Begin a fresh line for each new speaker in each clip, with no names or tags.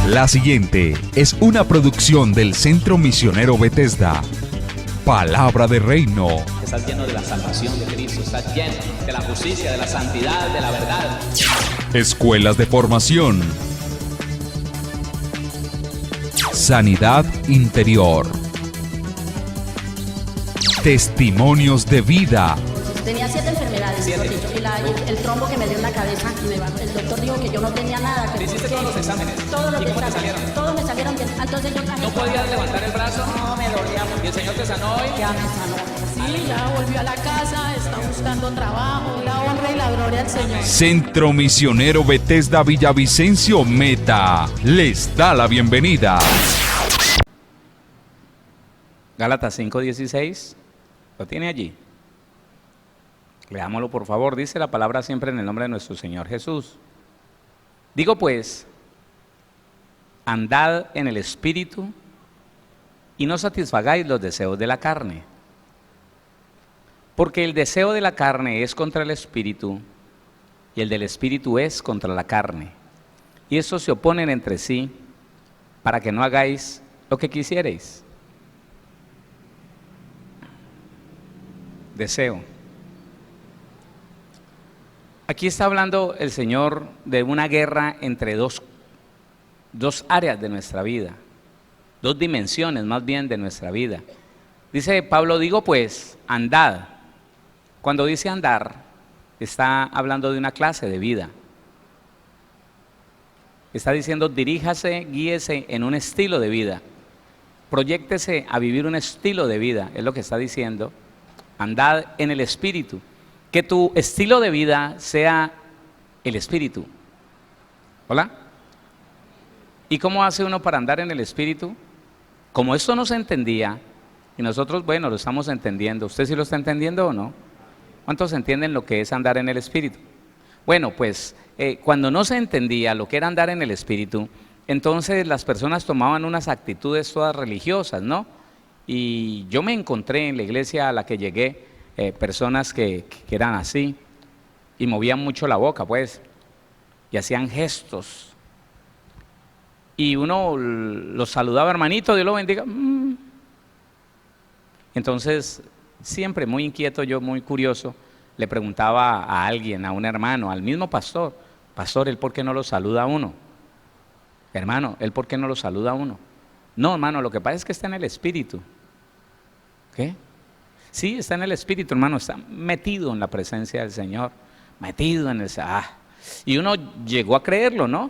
La siguiente es una producción del Centro Misionero Bethesda. Palabra de Reino.
Estás lleno de la salvación de Cristo, estás lleno de la justicia, de la santidad, de la verdad.
Escuelas de formación. Sanidad interior. Testimonios de vida.
Tenía 7 enfermedades, mejor dicho, y el trombo que me dio en la cabeza, el doctor dijo que yo no tenía nada.
¿Le hiciste todos los exámenes?
Todos los
¿Y cómo te
exámenes,
salieron?
todos me salieron bien. Entonces yo
¿No podías levantar el brazo?
No, me dolía mucho.
¿Y el Señor te sanó hoy?
Ya me sanó.
Sí, ya volvió a la casa, está buscando trabajo, la honra y la gloria al Señor.
Centro Misionero Bethesda Villavicencio Meta les da la bienvenida.
Gálatas 5:16, ¿lo tiene allí? Leámoslo por favor, dice la palabra siempre en el nombre de nuestro Señor Jesús. Digo pues, andad en el Espíritu y no satisfagáis los deseos de la carne. Porque el deseo de la carne es contra el Espíritu y el del Espíritu es contra la carne. Y estos se oponen entre sí para que no hagáis lo que quisierais. Deseo. Aquí está hablando el Señor de una guerra entre dos áreas de nuestra vida, dos dimensiones más bien de nuestra vida. Dice Pablo, digo pues, andad. Cuando dice andar, está hablando de una clase de vida. Está diciendo, diríjase, guíese en un estilo de vida. Proyéctese a vivir un estilo de vida, es lo que está diciendo. Andad en el Espíritu. Que tu estilo de vida sea el Espíritu. ¿Hola? ¿Y cómo hace uno para andar en el Espíritu? Como esto no se entendía, y nosotros, bueno, lo estamos entendiendo. ¿Usted sí lo está entendiendo o no? ¿Cuántos entienden lo que es andar en el Espíritu? Bueno, pues cuando no se entendía lo que era andar en el Espíritu, entonces las personas tomaban unas actitudes todas religiosas, ¿no? Y yo me encontré en la iglesia a la que llegué, personas que eran así, y movían mucho la boca, pues, y hacían gestos. Y uno los saludaba, hermanito, Dios lo bendiga. Entonces, siempre muy inquieto, yo muy curioso, le preguntaba a alguien, a un hermano, al mismo pastor, pastor, ¿él por qué no lo saluda a uno? Hermano, ¿él por qué no lo saluda a uno? No, hermano, lo que pasa es que está en el Espíritu. ¿Qué? Sí, está en el Espíritu, hermano, está metido en la presencia del Señor, metido en el... Y uno llegó a creerlo, ¿no?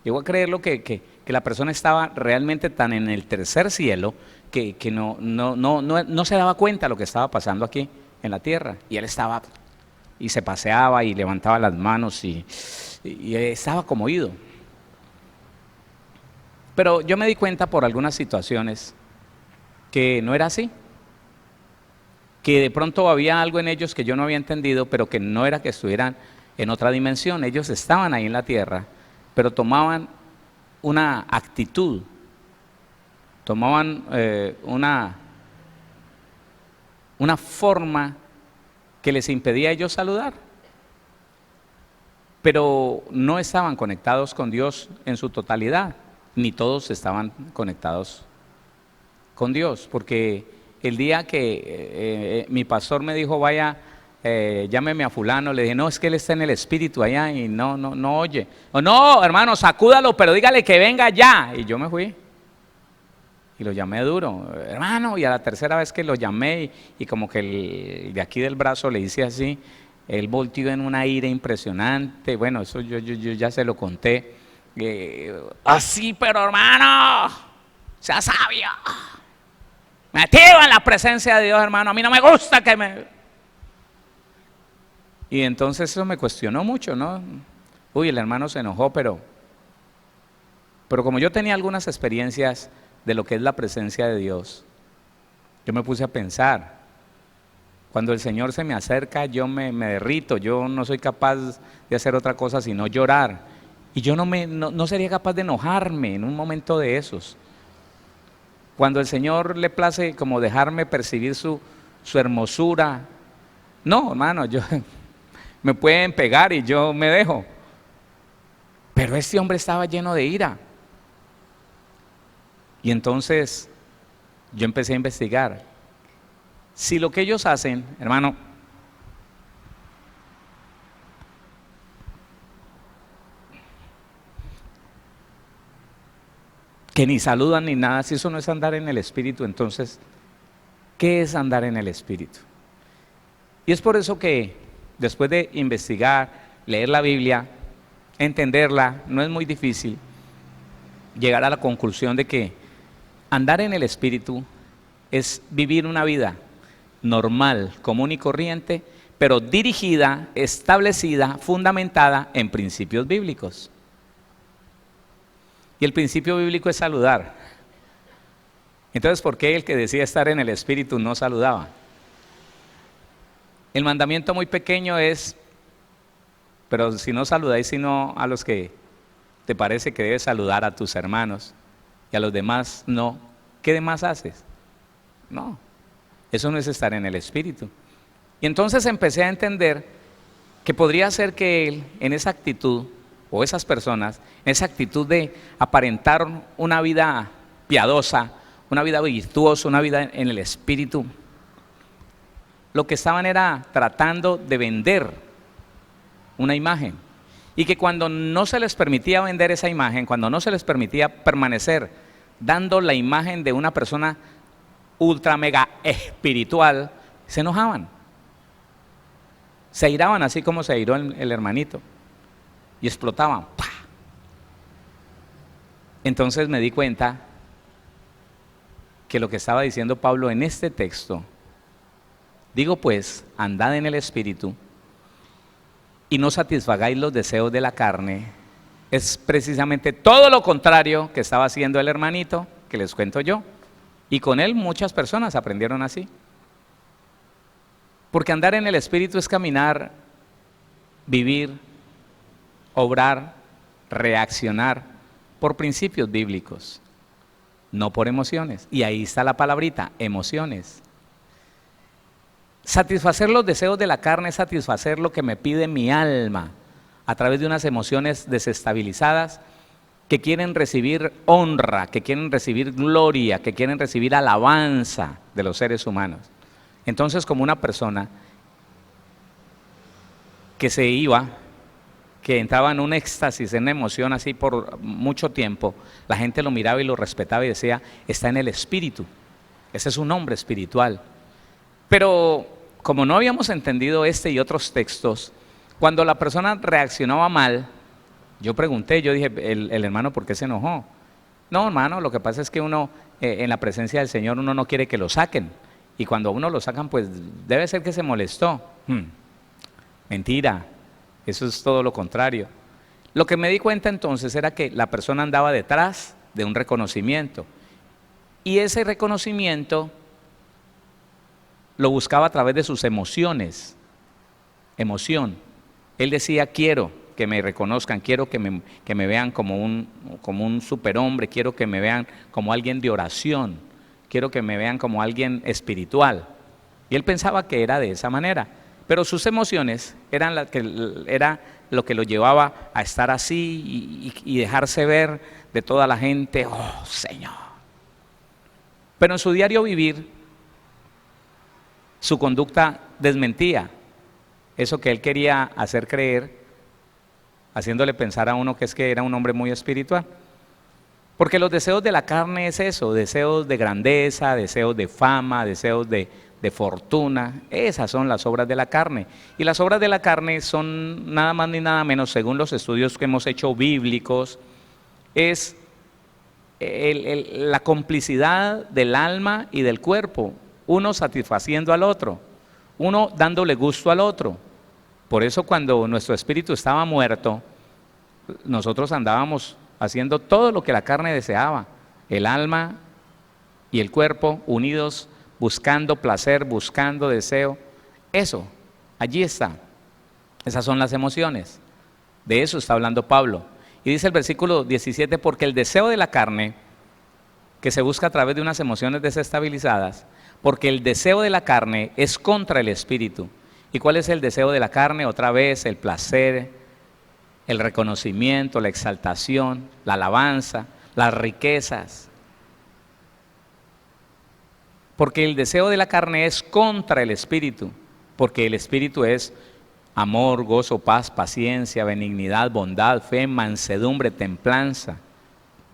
Llegó a creerlo que la persona estaba realmente tan en el tercer cielo que no se daba cuenta de lo que estaba pasando aquí en la tierra. Y él estaba, y se paseaba y levantaba las manos y estaba como oído. Pero yo me di cuenta por algunas situaciones que no era así. Que de pronto había algo en ellos que yo no había entendido, pero que no era que estuvieran en otra dimensión. Ellos estaban ahí en la tierra, pero tomaban una actitud, tomaban una forma que les impedía a ellos saludar. Pero no estaban conectados con Dios en su totalidad, ni todos estaban conectados con Dios, porque el día que mi pastor me dijo, vaya, llámeme a fulano, le dije, no, es que él está en el Espíritu allá y no oye. O no, hermano, sacúdalo, pero dígale que venga ya. Y yo me fui y lo llamé duro, hermano, y a la tercera vez que lo llamé y como que de aquí del brazo le hice así, él volteó en una ira impresionante. Bueno, eso yo ya se lo conté. Así, pero hermano, sea sabio. Metido en la presencia de Dios, hermano. A mí no me gusta que me... Y entonces eso me cuestionó mucho, ¿no? Uy, el hermano se enojó, pero como yo tenía algunas experiencias de lo que es la presencia de Dios, yo me puse a pensar. Cuando el Señor se me acerca, yo me derrito. Yo no soy capaz de hacer otra cosa sino llorar. Y yo no sería capaz de enojarme en un momento de esos. Cuando el Señor le place como dejarme percibir su hermosura, no, hermano, me pueden pegar y yo me dejo. Pero este hombre estaba lleno de ira. Y entonces yo empecé a investigar. Si lo que ellos hacen, hermano, que ni saludan ni nada, si eso no es andar en el Espíritu, entonces, ¿qué es andar en el Espíritu? Y es por eso que después de investigar, leer la Biblia, entenderla, no es muy difícil llegar a la conclusión de que andar en el Espíritu es vivir una vida normal, común y corriente, pero dirigida, establecida, fundamentada en principios bíblicos. Y el principio bíblico es saludar. Entonces, ¿por qué el que decía estar en el Espíritu no saludaba? El mandamiento muy pequeño es, pero si no saludáis sino a los que te parece que debes saludar, a tus hermanos, y a los demás no, ¿qué demás haces? No, eso no es estar en el Espíritu. Y entonces empecé a entender que podría ser que él, en esa actitud, o esas personas, en esa actitud de aparentar una vida piadosa, una vida virtuosa, una vida en el Espíritu, lo que estaban era tratando de vender una imagen. Y que cuando no se les permitía vender esa imagen, cuando no se les permitía permanecer dando la imagen de una persona ultra mega espiritual, se enojaban. Se airaban así como se airó el hermanito. Y explotaban. ¡Pah! Entonces me di cuenta que lo que estaba diciendo Pablo en este texto, digo pues, andad en el Espíritu y no satisfagáis los deseos de la carne, es precisamente todo lo contrario que estaba haciendo el hermanito, que les cuento yo, y con él muchas personas aprendieron así. Porque andar en el Espíritu es caminar, vivir, obrar, reaccionar por principios bíblicos, no por emociones. Y ahí está la palabrita, emociones. Satisfacer los deseos de la carne es satisfacer lo que me pide mi alma a través de unas emociones desestabilizadas que quieren recibir honra, que quieren recibir gloria, que quieren recibir alabanza de los seres humanos. Entonces, como una persona que se iba, que entraba en un éxtasis, en una emoción así por mucho tiempo, la gente lo miraba y lo respetaba y decía, está en el Espíritu, ese es un hombre espiritual. Pero como no habíamos entendido este y otros textos, cuando la persona reaccionaba mal, yo pregunté, yo dije, el hermano, ¿por qué se enojó? No, hermano, lo que pasa es que uno, en la presencia del Señor, uno no quiere que lo saquen, y cuando uno lo sacan, pues debe ser que se molestó. Mentira. Eso es todo lo contrario. Lo que me di cuenta entonces era que la persona andaba detrás de un reconocimiento. Y ese reconocimiento lo buscaba a través de sus emociones. Emoción. Él decía, quiero que me reconozcan, quiero que me vean como un superhombre, quiero que me vean como alguien de oración, quiero que me vean como alguien espiritual. Y él pensaba que era de esa manera. Pero sus emociones era lo que lo llevaba a estar así y dejarse ver de toda la gente, oh Señor. Pero en su diario vivir, su conducta desmentía eso que él quería hacer creer, haciéndole pensar a uno que es que era un hombre muy espiritual. Porque los deseos de la carne es eso, deseos de grandeza, deseos de fama, deseos de fortuna, esas son las obras de la carne. Y las obras de la carne son nada más ni nada menos, según los estudios que hemos hecho bíblicos, es la complicidad del alma y del cuerpo, uno satisfaciendo al otro, uno dándole gusto al otro. Por eso cuando nuestro espíritu estaba muerto, nosotros andábamos haciendo todo lo que la carne deseaba, el alma y el cuerpo unidos, buscando placer, buscando deseo. Eso, allí está. Esas son las emociones. De eso está hablando Pablo. Y dice el versículo 17, porque el deseo de la carne, que se busca a través de unas emociones desestabilizadas, porque el deseo de la carne es contra el espíritu. ¿Y cuál es el deseo de la carne? Otra vez, el placer, el reconocimiento, la exaltación, la alabanza, las riquezas. Porque el deseo de la carne es contra el espíritu, porque el espíritu es amor, gozo, paz, paciencia, benignidad, bondad, fe, mansedumbre, templanza.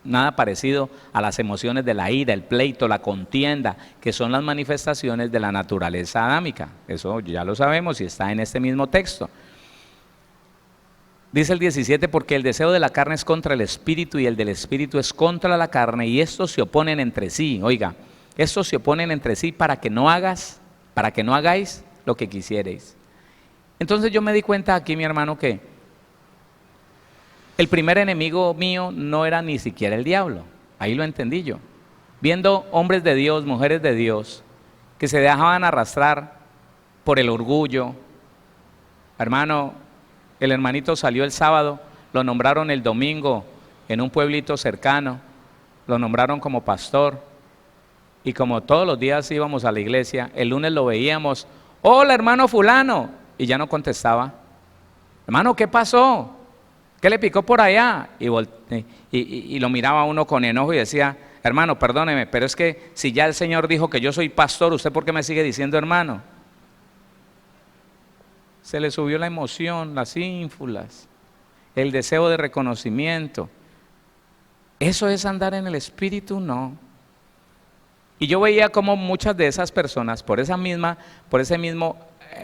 Nada parecido a las emociones de la ira, el pleito, la contienda, que son las manifestaciones de la naturaleza adámica. Eso ya lo sabemos y está en este mismo texto. Dice el 17, porque el deseo de la carne es contra el espíritu y el del espíritu es contra la carne, y estos se oponen entre sí. Oiga, estos se oponen entre sí para que no hagáis lo que quisierais. Entonces yo me di cuenta aquí, mi hermano, que el primer enemigo mío no era ni siquiera el diablo. Ahí lo entendí yo. Viendo hombres de Dios, mujeres de Dios, que se dejaban arrastrar por el orgullo. Hermano, el hermanito salió el sábado, lo nombraron el domingo en un pueblito cercano, lo nombraron como pastor, y como todos los días íbamos a la iglesia, el lunes lo veíamos, hola hermano fulano, y ya no contestaba. Hermano, ¿qué pasó? ¿Qué le picó por allá? Y lo miraba uno con enojo y decía, hermano, perdóneme, pero es que si ya el Señor dijo que yo soy pastor, ¿usted por qué me sigue diciendo hermano? Se le subió la emoción, las ínfulas, el deseo de reconocimiento. ¿Eso es andar en el espíritu? No. Y yo veía como muchas de esas personas, por ese mismo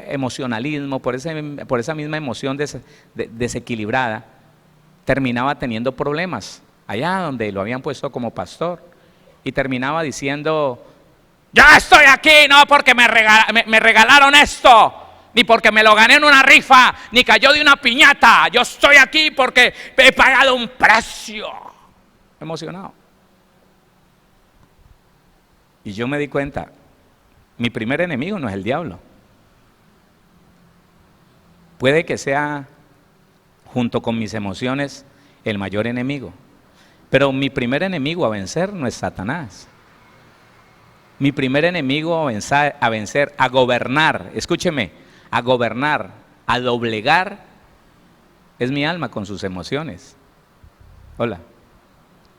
emocionalismo, por esa misma emoción desequilibrada, terminaba teniendo problemas allá donde lo habían puesto como pastor, y terminaba diciendo, ya estoy aquí, no porque me regalaron esto, ni porque me lo gané en una rifa, ni cayó de una piñata, yo estoy aquí porque he pagado un precio. Emocionado. Y yo me di cuenta, mi primer enemigo no es el diablo. Puede que sea, junto con mis emociones, el mayor enemigo. Pero mi primer enemigo a vencer no es Satanás. Mi primer enemigo a vencer, a gobernar, escúcheme, a gobernar, a doblegar, es mi alma con sus emociones. Hola.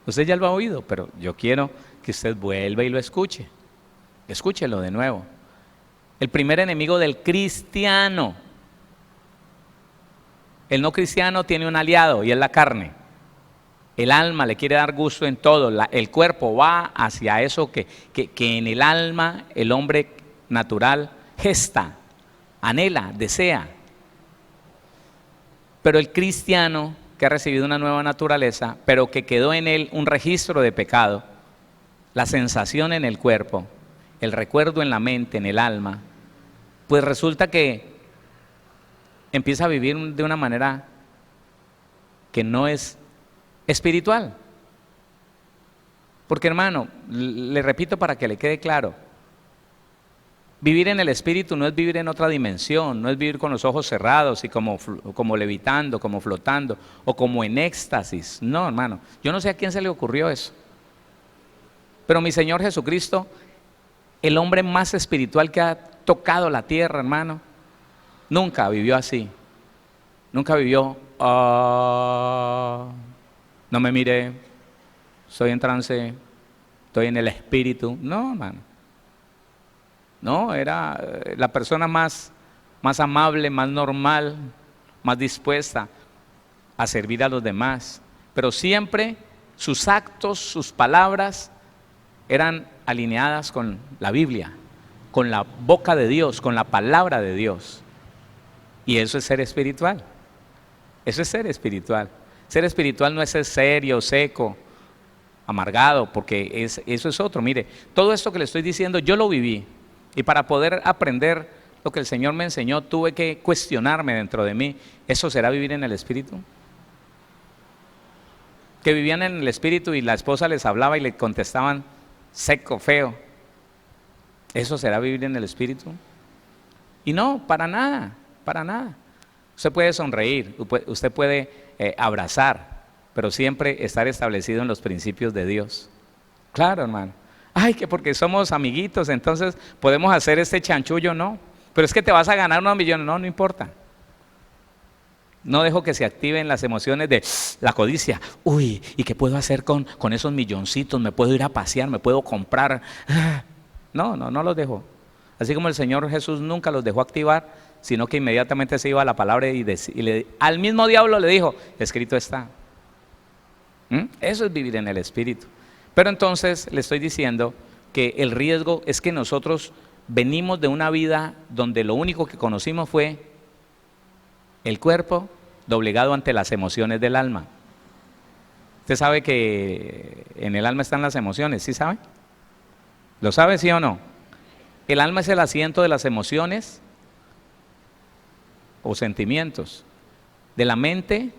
Usted ya lo ha oído, pero yo quiero que usted vuelva y lo escuche. Escúchelo de nuevo. El primer enemigo del cristiano. El no cristiano tiene un aliado y es la carne. El alma le quiere dar gusto en todo. El cuerpo va hacia eso que en el alma el hombre natural gesta, anhela, desea. Pero el cristiano que ha recibido una nueva naturaleza, pero que quedó en él un registro de pecado, la sensación en el cuerpo, el recuerdo en la mente, en el alma, pues resulta que empieza a vivir de una manera que no es espiritual. Porque hermano, le repito para que le quede claro, vivir en el espíritu no es vivir en otra dimensión, no es vivir con los ojos cerrados y como levitando, como flotando o como en éxtasis. No, hermano, yo no sé a quién se le ocurrió eso. Pero mi Señor Jesucristo, el hombre más espiritual que ha tocado la tierra, hermano, nunca vivió así. Nunca vivió, no me mire, estoy en trance, estoy en el espíritu. No, hermano. No, era la persona más amable, más normal, más dispuesta a servir a los demás. Pero siempre sus actos, sus palabras eran alineadas con la Biblia, con la boca de Dios, con la palabra de Dios. Y eso es ser espiritual. Eso es ser espiritual. Ser espiritual no es ser serio, seco, amargado, porque eso es otro. Mire, todo esto que le estoy diciendo yo lo viví. Y para poder aprender lo que el Señor me enseñó, tuve que cuestionarme dentro de mí. ¿Eso será vivir en el Espíritu? Que vivían en el Espíritu y la esposa les hablaba y le contestaban seco, feo. ¿Eso será vivir en el Espíritu? Y no, para nada, para nada. Usted puede sonreír, usted puede abrazar, pero siempre estar establecido en los principios de Dios. Claro, hermano. Ay, que porque somos amiguitos, entonces podemos hacer este chanchullo, no. Pero es que te vas a ganar unos millones, no importa. No dejo que se activen las emociones de la codicia. Uy, ¿y qué puedo hacer con esos milloncitos? Me puedo ir a pasear, me puedo comprar. No los dejó. Así como el Señor Jesús nunca los dejó activar, sino que inmediatamente se iba a la palabra al mismo diablo le dijo, escrito está. Eso es vivir en el Espíritu. Pero entonces le estoy diciendo que el riesgo es que nosotros venimos de una vida donde lo único que conocimos fue el cuerpo doblegado ante las emociones del alma. Usted sabe que en el alma están las emociones, ¿sí sabe? ¿Lo sabe, sí o no? El alma es el asiento de las emociones o sentimientos, de la mente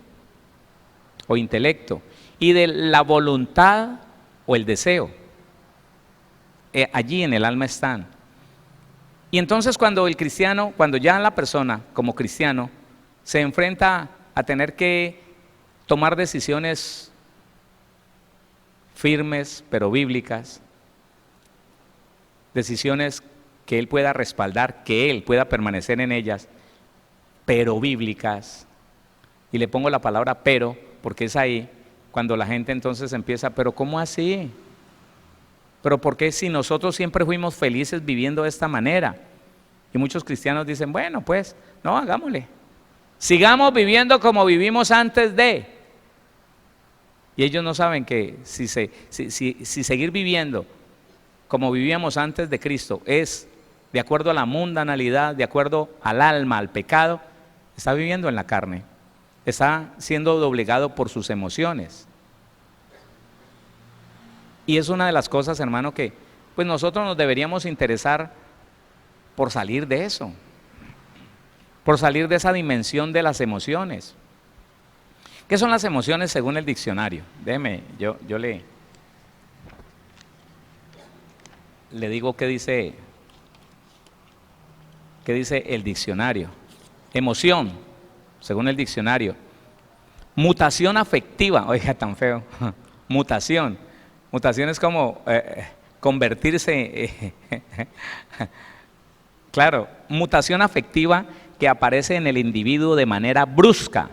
o intelecto, y de la voluntad o el deseo. Allí en el alma están. Y entonces cuando el cristiano, cuando ya la persona como cristiano se enfrenta a tener que tomar decisiones firmes pero bíblicas, decisiones que él pueda respaldar, que él pueda permanecer en ellas, pero bíblicas, y le pongo la palabra pero, porque es ahí cuando la gente entonces empieza, pero ¿cómo así? ¿Pero por qué si nosotros siempre fuimos felices viviendo de esta manera? Y muchos cristianos dicen, bueno pues, no, hagámosle, sigamos viviendo como vivimos antes de. Y ellos no saben que si seguir viviendo como vivíamos antes de Cristo es de acuerdo a la mundanalidad, de acuerdo al alma, al pecado, está viviendo en la carne, está siendo doblegado por sus emociones. Y es una de las cosas, hermano, que pues nosotros nos deberíamos interesar por salir de eso, por salir de esa dimensión de las emociones. ¿Qué son las emociones según el diccionario? Déjeme, yo le digo qué dice el diccionario. Emoción, según el diccionario. Mutación afectiva, oiga, tan feo. Mutación es como convertirse. Claro, mutación afectiva que aparece en el individuo de manera brusca,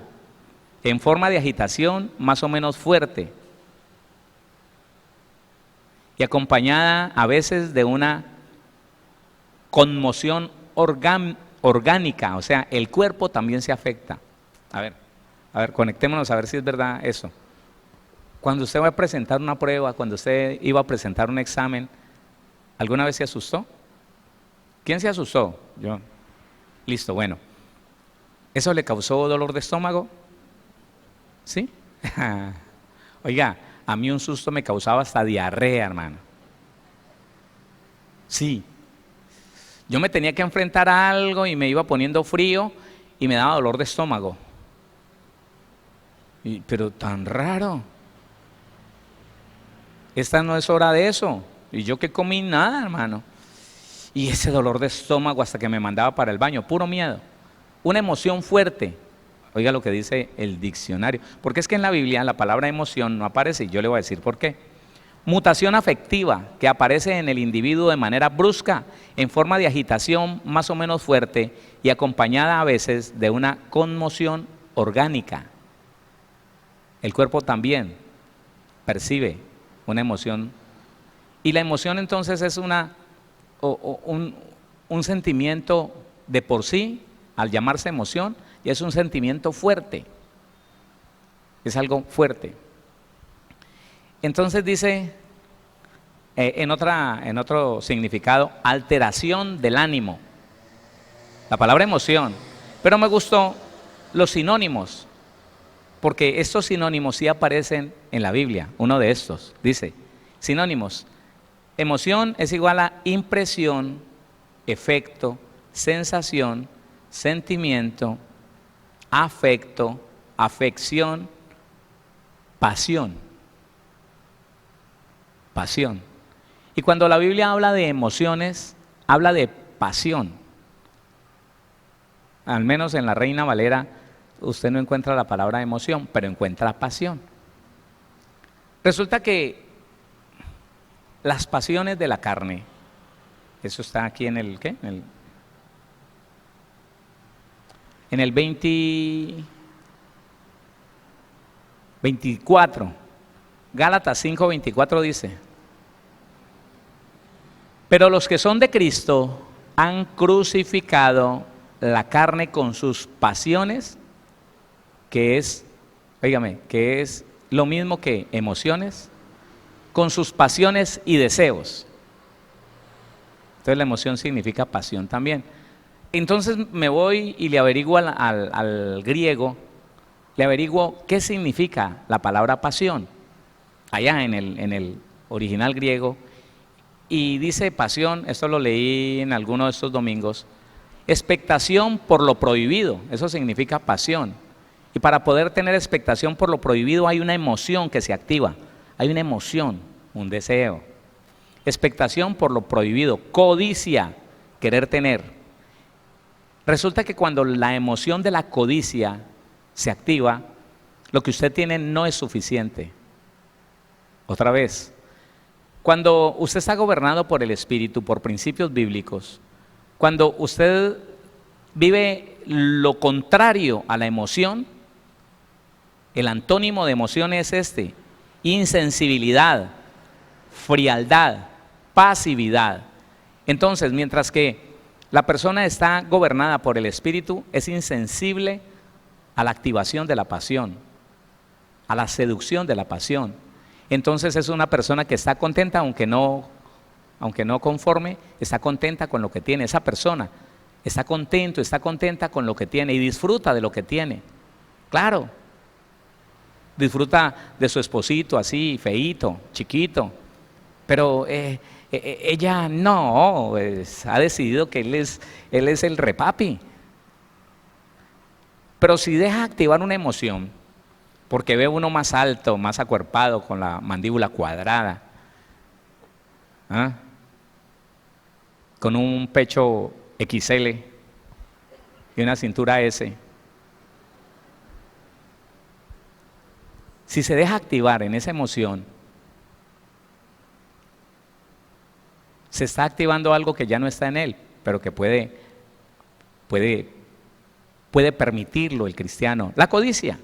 en forma de agitación más o menos fuerte y acompañada a veces de una conmoción orgánica, o sea, el cuerpo también se afecta. A ver, conectémonos a ver si es verdad eso. Cuando usted va a presentar una prueba, cuando usted iba a presentar un examen, ¿alguna vez se asustó? ¿Quién se asustó? Yo. Listo, bueno. ¿Eso le causó dolor de estómago? ¿Sí? Oiga, a mí un susto me causaba hasta diarrea, hermano. Sí. Yo me tenía que enfrentar a algo y me iba poniendo frío y me daba dolor de estómago. Pero tan raro. Esta no es hora de eso. Y yo que comí nada, hermano. Y ese dolor de estómago hasta que me mandaba para el baño, puro miedo. Una emoción fuerte. Oiga lo que dice el diccionario. Porque es que en la Biblia la palabra emoción no aparece y yo le voy a decir por qué. Mutación afectiva que aparece en el individuo de manera brusca, en forma de agitación más o menos fuerte y acompañada a veces de una conmoción orgánica. El cuerpo también percibe una emoción. Y la emoción entonces es un sentimiento de por sí, al llamarse emoción, y es un sentimiento fuerte. Es algo fuerte. Entonces dice, en otro significado, alteración del ánimo. La palabra emoción. Pero me gustó los sinónimos, porque estos sinónimos sí aparecen en la Biblia. Uno de estos dice, sinónimos. Emoción es igual a impresión, efecto, sensación, sentimiento, afecto, afección, pasión. Pasión. Y cuando la Biblia habla de emociones, habla de pasión. Al menos en la Reina Valera usted no encuentra la palabra emoción, pero encuentra pasión. Resulta que las pasiones de la carne, eso está aquí en el, ¿qué? En el 24, Gálatas 5:24 dice, Pero los que son de Cristo han crucificado la carne con sus pasiones, que es, óigame, que es lo mismo que emociones, con sus pasiones y deseos. Entonces la emoción significa pasión también. Entonces me voy y le averiguo al griego, le averiguo qué significa la palabra pasión, allá en el original griego, y dice pasión, esto lo leí en alguno de estos domingos, expectación por lo prohibido, eso significa pasión. Y para poder tener expectación por lo prohibido hay una emoción que se activa, hay una emoción, un deseo. Expectación por lo prohibido, codicia, querer tener. Resulta que cuando la emoción de la codicia se activa, lo que usted tiene no es suficiente. Otra vez, cuando usted está gobernado por el Espíritu, por principios bíblicos, cuando usted vive lo contrario a la emoción, el antónimo de emoción es este: insensibilidad, frialdad, pasividad. Entonces, mientras que la persona está gobernada por el Espíritu, es insensible a la activación de la pasión, a la seducción de la pasión. Entonces es una persona que está contenta, aunque no conforme, está contenta con lo que tiene. Esa persona está contento, está contenta con lo que tiene y disfruta de lo que tiene. Claro, disfruta de su esposito así, feíto, chiquito, pero ella no, ha decidido que él es el repapi. Pero si deja activar una emoción, porque ve uno más alto, más acuerpado, con la mandíbula cuadrada, ¿ah?, con un pecho XL y una cintura S. Si se deja activar en esa emoción, se está activando algo que ya no está en él, pero que puede permitirlo el cristiano, la codicia.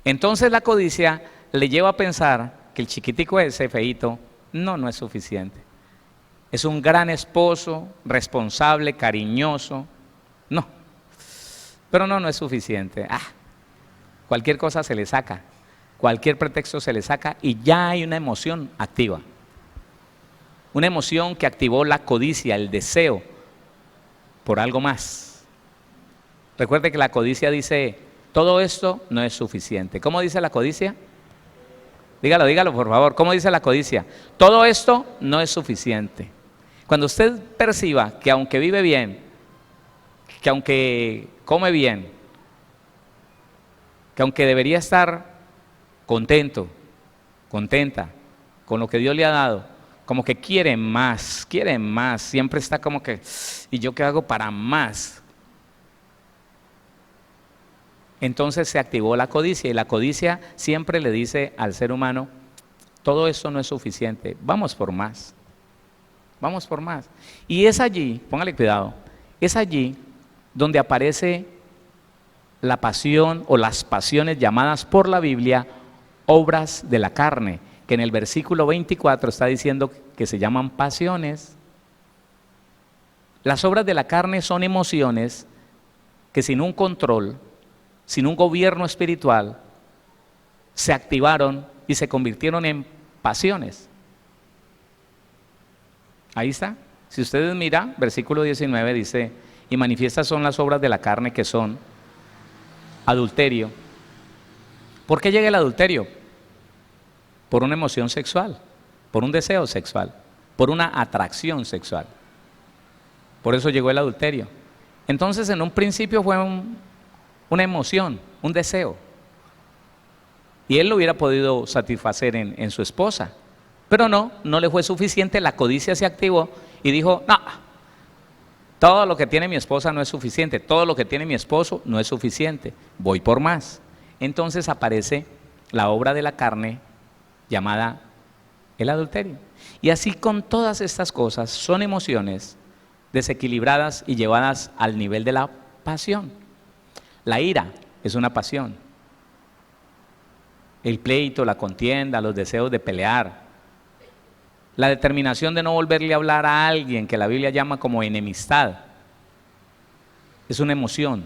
Entonces la codicia le lleva a pensar que el chiquitico ese feíto no es suficiente. Es un gran esposo, responsable, cariñoso, no, pero no es suficiente. Cualquier cosa se le saca, cualquier pretexto se le saca y ya hay una emoción activa. Una emoción que activó la codicia, el deseo por algo más. Recuerde que la codicia dice: todo esto no es suficiente. ¿Cómo dice la codicia? Dígalo por favor. ¿Cómo dice la codicia? Todo esto no es suficiente. Cuando usted perciba que aunque vive bien, que aunque come bien, que aunque debería estar contento, contenta con lo que Dios le ha dado, como que quiere más, siempre está como que, ¿y yo qué hago para más? Entonces se activó la codicia, y la codicia siempre le dice al ser humano: todo esto no es suficiente, vamos por más, vamos por más. Y es allí, póngale cuidado, es allí donde aparece la pasión o las pasiones llamadas por la Biblia obras de la carne, que en el versículo 24 está diciendo que se llaman pasiones. Las obras de la carne son emociones que sin un control, sin un gobierno espiritual, se activaron y se convirtieron en pasiones. Ahí está. Si ustedes miran, versículo 19 dice: y manifiestas son las obras de la carne, que son adulterio. ¿Por qué llega el adulterio? Por una emoción sexual, por un deseo sexual, por una atracción sexual. Por eso llegó el adulterio. Entonces, en un principio fue una emoción, un deseo, y él lo hubiera podido satisfacer en su esposa, pero no le fue suficiente. La codicia se activó y dijo: no, todo lo que tiene mi esposa no es suficiente, todo lo que tiene mi esposo no es suficiente, voy por más. Entonces aparece la obra de la carne llamada el adulterio. Y así con todas estas cosas, son emociones desequilibradas y llevadas al nivel de la pasión. La ira es una pasión. El pleito, la contienda, los deseos de pelear, La determinación de no volverle a hablar a alguien que la Biblia llama como enemistad. Es una emoción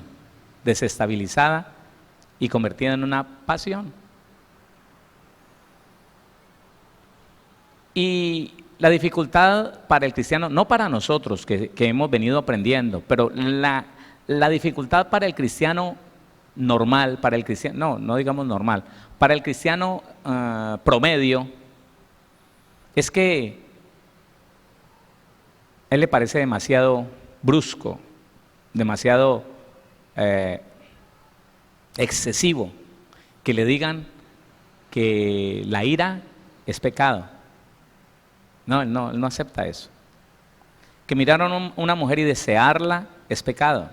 desestabilizada y convertida en una pasión. Y la dificultad para el cristiano, no para nosotros que hemos venido aprendiendo, pero la dificultad para el cristiano normal, para el cristiano, no digamos normal, para el cristiano promedio, es que a él le parece demasiado brusco, demasiado excesivo, que le digan que la ira es pecado. No, él no acepta eso. Que mirar a una mujer y desearla es pecado.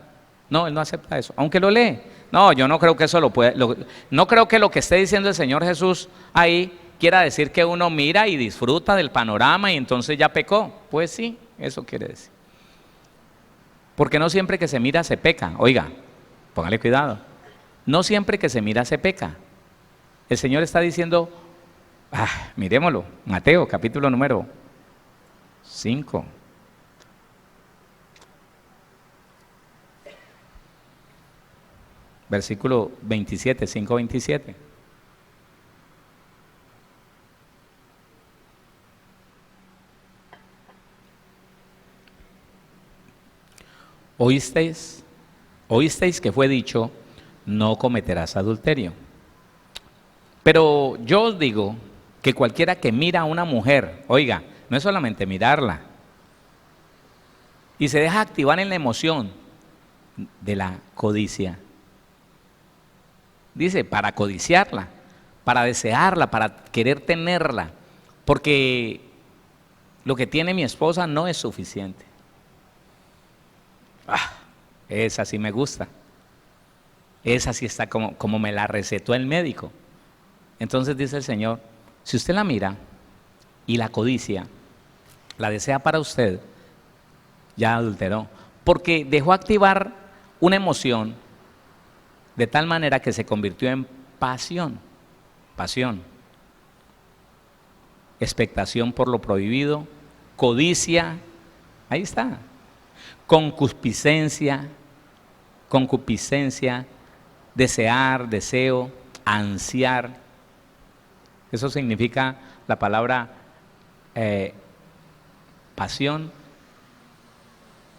No, él no acepta eso, aunque lo lee. No, yo no creo que eso no creo que lo que esté diciendo el Señor Jesús ahí quiera decir que uno mira y disfruta del panorama y entonces ya pecó. Pues sí, eso quiere decir. Porque no siempre que se mira se peca. Oiga, póngale cuidado. No siempre que se mira se peca. El Señor está diciendo, miremoslo, Mateo capítulo número 5. Versículo 27, 5:27. Oísteis que fue dicho, no cometerás adulterio. Pero yo os digo que cualquiera que mira a una mujer, oiga, no es solamente mirarla, y se deja activar en la emoción de la codicia. Dice, para codiciarla, para desearla, para querer tenerla, porque lo que tiene mi esposa no es suficiente. Esa sí me gusta. Esa sí está como me la recetó el médico. Entonces dice el Señor, si usted la mira y la codicia, la desea para usted, ya adulteró, porque dejó activar una emoción de tal manera que se convirtió en pasión, expectación por lo prohibido, codicia, ahí está, concupiscencia, desear, deseo, ansiar. Eso significa la palabra pasión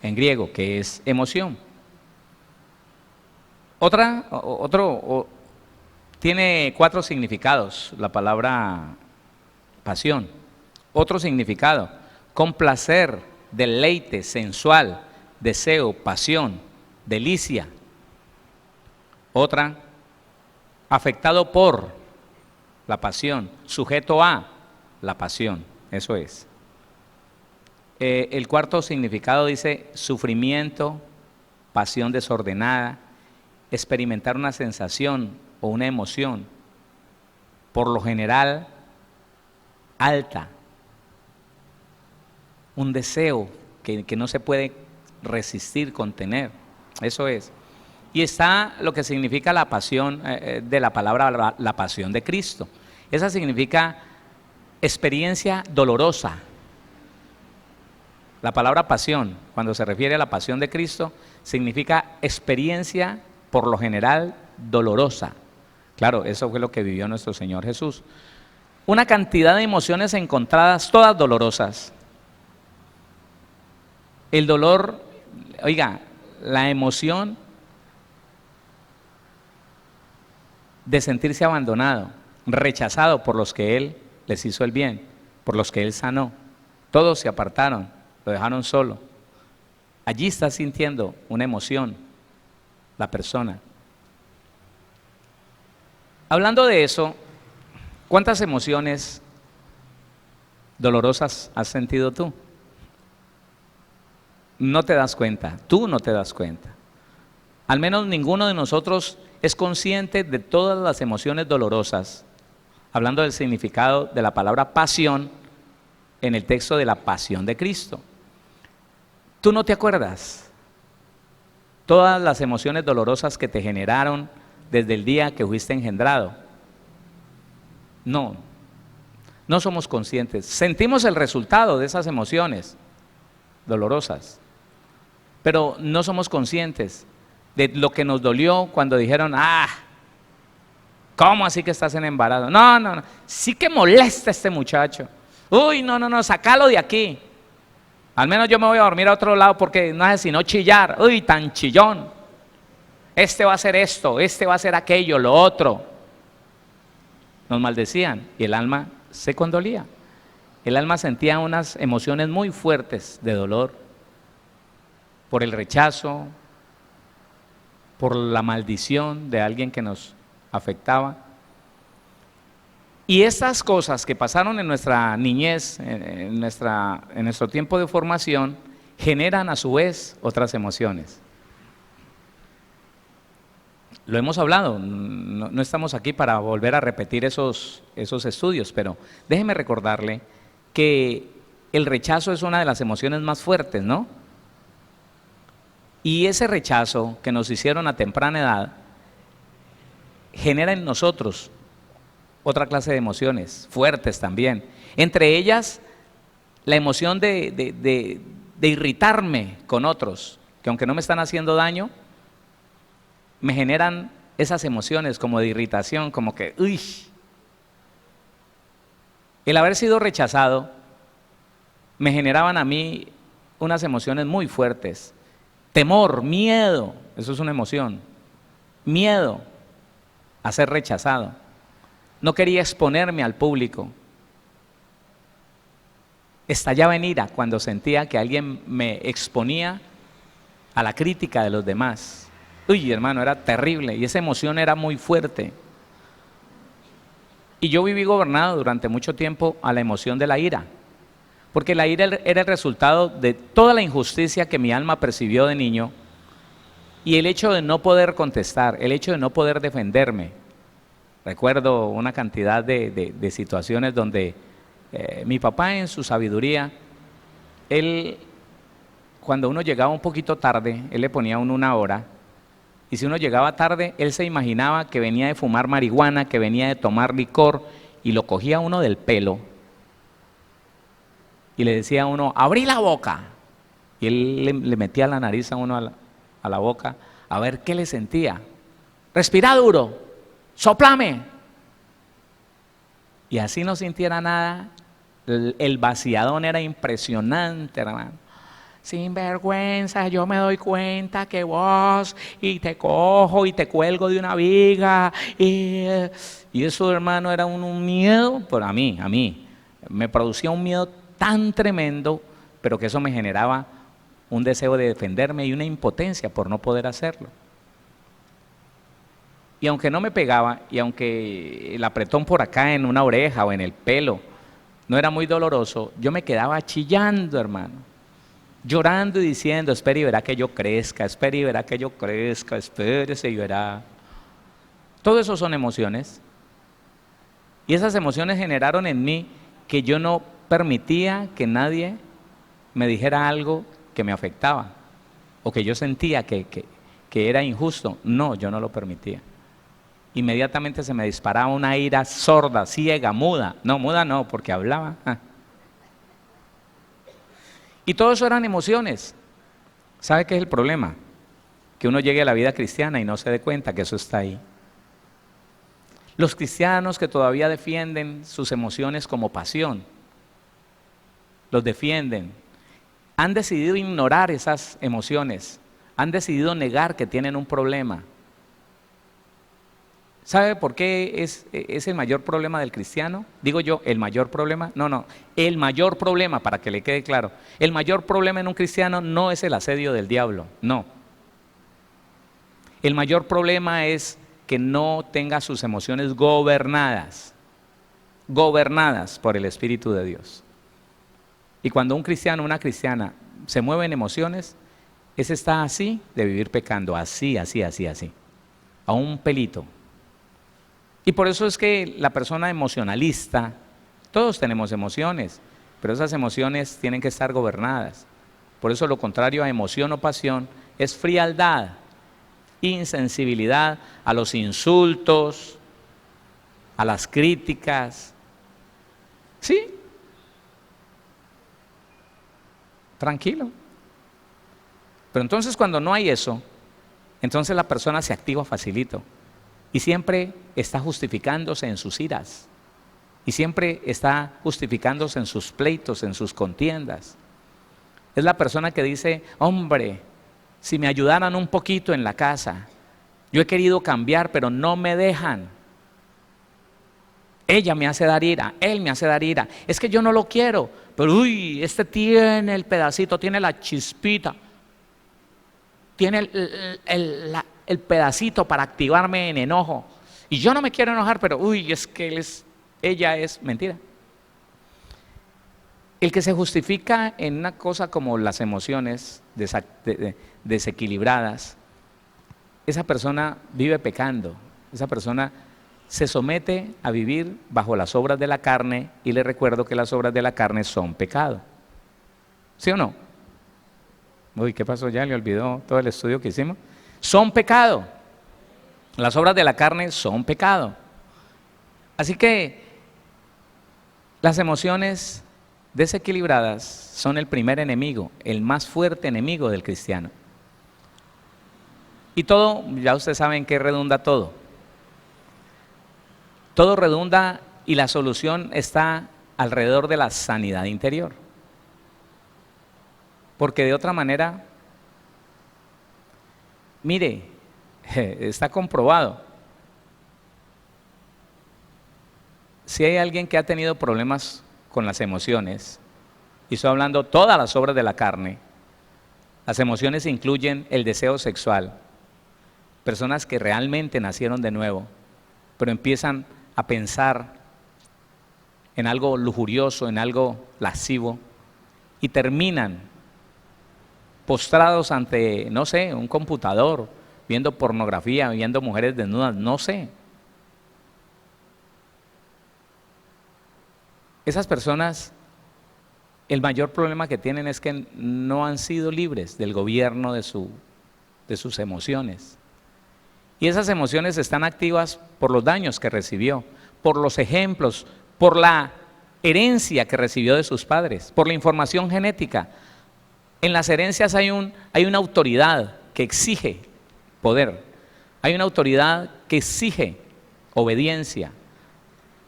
en griego, que es emoción. Tiene 4 significados la palabra pasión. Otro significado, complacer, deleite, sensual, deseo, pasión, delicia. Otra, afectado por la pasión, sujeto a la pasión, eso es. El cuarto significado dice sufrimiento, pasión desordenada, experimentar una sensación o una emoción, por lo general alta, un deseo que no se puede resistir, contener, eso es. Y está lo que significa la pasión de la palabra, la pasión de Cristo. Esa significa experiencia dolorosa. La palabra pasión, cuando se refiere a la pasión de Cristo, significa experiencia por lo general dolorosa. Claro, eso fue lo que vivió nuestro Señor Jesús. Una cantidad de emociones encontradas, todas dolorosas. El dolor, oiga, la emoción de sentirse abandonado, rechazado por los que Él les hizo el bien, por los que Él sanó. Todos se apartaron, lo dejaron solo. Allí está sintiendo una emoción la persona. Hablando de eso, ¿cuántas emociones dolorosas has sentido tú? No te das cuenta, tú no te das cuenta. Al menos ninguno de nosotros es consciente de todas las emociones dolorosas. Hablando del significado de la palabra pasión en el texto de la pasión de Cristo. ¿Tú no te acuerdas? Todas las emociones dolorosas que te generaron desde el día que fuiste engendrado. No. No somos conscientes. Sentimos el resultado de esas emociones dolorosas, pero no somos conscientes de lo que nos dolió cuando dijeron, ¿cómo así que estás en embarazo? No, no, no, sí que molesta este muchacho. Uy, no, no, no, sácalo de aquí. Al menos yo me voy a dormir a otro lado porque no hace sino chillar. Uy, tan chillón. Este va a hacer esto, este va a hacer aquello, lo otro. Nos maldecían y el alma se condolía. El alma sentía unas emociones muy fuertes de dolor por el rechazo, por la maldición de alguien que nos afectaba. Y estas cosas que pasaron en nuestra niñez, en nuestro tiempo de formación, generan a su vez otras emociones. Lo hemos hablado, no estamos aquí para volver a repetir esos estudios, pero déjeme recordarle que el rechazo es una de las emociones más fuertes, ¿no? Y ese rechazo que nos hicieron a temprana edad genera en nosotros otra clase de emociones fuertes también. Entre ellas, la emoción de irritarme con otros, que aunque no me están haciendo daño, me generan esas emociones como de irritación, como que, uy. El haber sido rechazado me generaban a mí unas emociones muy fuertes. Temor, miedo, eso es una emoción. Miedo a ser rechazado. No quería exponerme al público. Estallaba en ira cuando sentía que alguien me exponía a la crítica de los demás. Uy, hermano, era terrible y esa emoción era muy fuerte. Y yo viví gobernado durante mucho tiempo a la emoción de la ira, porque la ira era el resultado de toda la injusticia que mi alma percibió de niño y el hecho de no poder contestar, el hecho de no poder defenderme. Recuerdo una cantidad de situaciones donde mi papá en su sabiduría, él, cuando uno llegaba un poquito tarde, él le ponía a uno una hora. Y si uno llegaba tarde, él se imaginaba que venía de fumar marihuana, que venía de tomar licor, y lo cogía uno del pelo y le decía a uno, abrí la boca. Y él le metía la nariz a uno a la boca a ver qué le sentía. Respira duro, soplame. Y así no sintiera nada, el vaciadón era impresionante, hermano. Sin vergüenza, yo me doy cuenta que vos, y te cojo y te cuelgo de una viga, y eso, hermano, era un miedo, pero a mí, me producía un miedo tan tremendo, pero que eso me generaba un deseo de defenderme y una impotencia por no poder hacerlo. Y aunque no me pegaba, y aunque el apretón por acá en una oreja o en el pelo no era muy doloroso, yo me quedaba chillando, hermano. Llorando y diciendo, espere y verá que yo crezca, espere y verá que yo crezca, espérese y verá. Todo eso son emociones. Y esas emociones generaron en mí que yo no permitía que nadie me dijera algo que me afectaba o que yo sentía que era injusto. No, yo no lo permitía. Inmediatamente se me disparaba una ira sorda, ciega, muda. No, muda no, porque hablaba. Y todo eso eran emociones. ¿Sabe qué es el problema? Que uno llegue a la vida cristiana y no se dé cuenta que eso está ahí. Los cristianos que todavía defienden sus emociones como pasión, los defienden, han decidido ignorar esas emociones, han decidido negar que tienen un problema. ¿Sabe por qué es el mayor problema del cristiano? Digo yo, ¿el mayor problema? No, el mayor problema, para que le quede claro, el mayor problema en un cristiano no es el asedio del diablo, no. El mayor problema es que no tenga sus emociones gobernadas por el Espíritu de Dios. Y cuando un cristiano o una cristiana se mueve en emociones, ese está así de vivir pecando, así, a un pelito. Y por eso es que la persona emocionalista, todos tenemos emociones, pero esas emociones tienen que estar gobernadas. Por eso lo contrario a emoción o pasión es frialdad, insensibilidad a los insultos, a las críticas. Sí. Tranquilo. Pero entonces cuando no hay eso, entonces la persona se activa facilito y siempre está justificándose en sus iras y siempre está justificándose en sus pleitos, en sus contiendas. Es la persona que dice, hombre, si me ayudaran un poquito en la casa, yo he querido cambiar pero no me dejan. Ella me hace dar ira, él me hace dar ira, es que yo no lo quiero, pero uy, este tiene el pedacito, tiene la chispita, tiene el pedacito para activarme en enojo. Y yo no me quiero enojar, pero uy, es que ella es mentira. El que se justifica en una cosa como las emociones desequilibradas, esa persona vive pecando, esa persona se somete a vivir bajo las obras de la carne, y le recuerdo que las obras de la carne son pecado. ¿Sí o no? Uy, ¿qué pasó? Ya le olvidó todo el estudio que hicimos. Son pecado. Las obras de la carne son pecado. Así que las emociones desequilibradas son el primer enemigo, el más fuerte enemigo del cristiano. Y todo, ya ustedes saben en qué redunda todo. Todo redunda y la solución está alrededor de la sanidad interior. Porque de otra manera, mire, está comprobado. Si hay alguien que ha tenido problemas con las emociones, y estoy hablando todas las obras de la carne, las emociones incluyen el deseo sexual, personas que realmente nacieron de nuevo, pero empiezan a pensar en algo lujurioso, en algo lascivo, y terminan postrados ante, no sé, un computador, viendo pornografía, viendo mujeres desnudas, no sé. Esas personas, el mayor problema que tienen es que no han sido libres del gobierno de sus emociones. Y esas emociones están activas por los daños que recibió, por los ejemplos, por la herencia que recibió de sus padres, por la información genética. En las herencias hay una autoridad que exige poder, hay una autoridad que exige obediencia.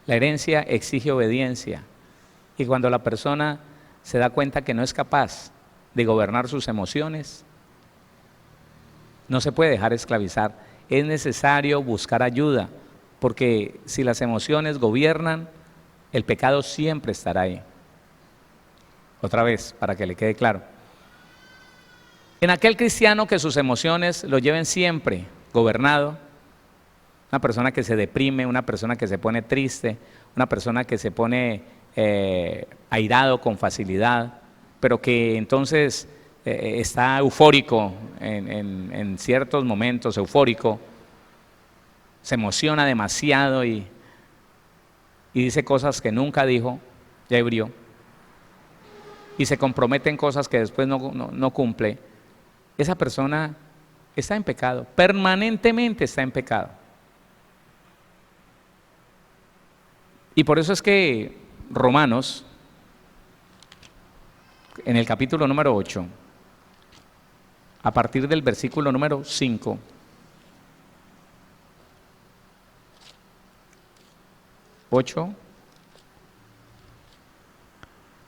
La herencia exige obediencia. Y cuando la persona se da cuenta que no es capaz de gobernar sus emociones, no se puede dejar esclavizar. Es necesario buscar ayuda, porque si las emociones gobiernan, el pecado siempre estará ahí. Otra vez, para que le quede claro. En aquel cristiano que sus emociones lo lleven siempre gobernado, una persona que se deprime, una persona que se pone triste, una persona que se pone airado con facilidad, pero que entonces está eufórico en ciertos momentos, eufórico, se emociona demasiado y dice cosas que nunca dijo, ya ebrio, y se compromete en cosas que después no cumple. Esa persona está en pecado, permanentemente está en pecado. Y por eso es que Romanos, en el capítulo número 8, a partir del versículo número 5,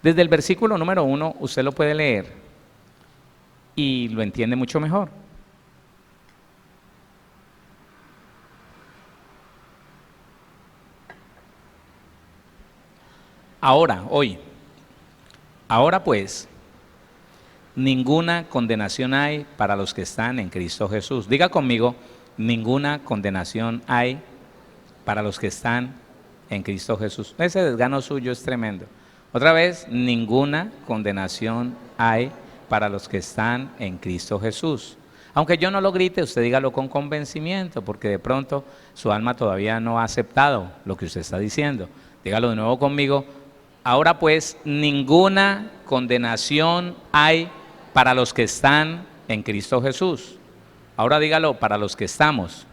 desde el versículo número 1 usted lo puede leer y lo entiende mucho mejor. Ahora pues, ninguna condenación hay para los que están en Cristo Jesús. Diga conmigo, ninguna condenación hay para los que están en Cristo Jesús. Ese desgano suyo es tremendo. Otra vez, ninguna condenación hay para los que están en Cristo Jesús. Aunque yo no lo grite, usted dígalo con convencimiento, porque de pronto su alma todavía no ha aceptado lo que usted está diciendo. Dígalo de nuevo conmigo. Ahora pues, ninguna condenación hay para los que están en Cristo Jesús. Ahora dígalo para los que estamos.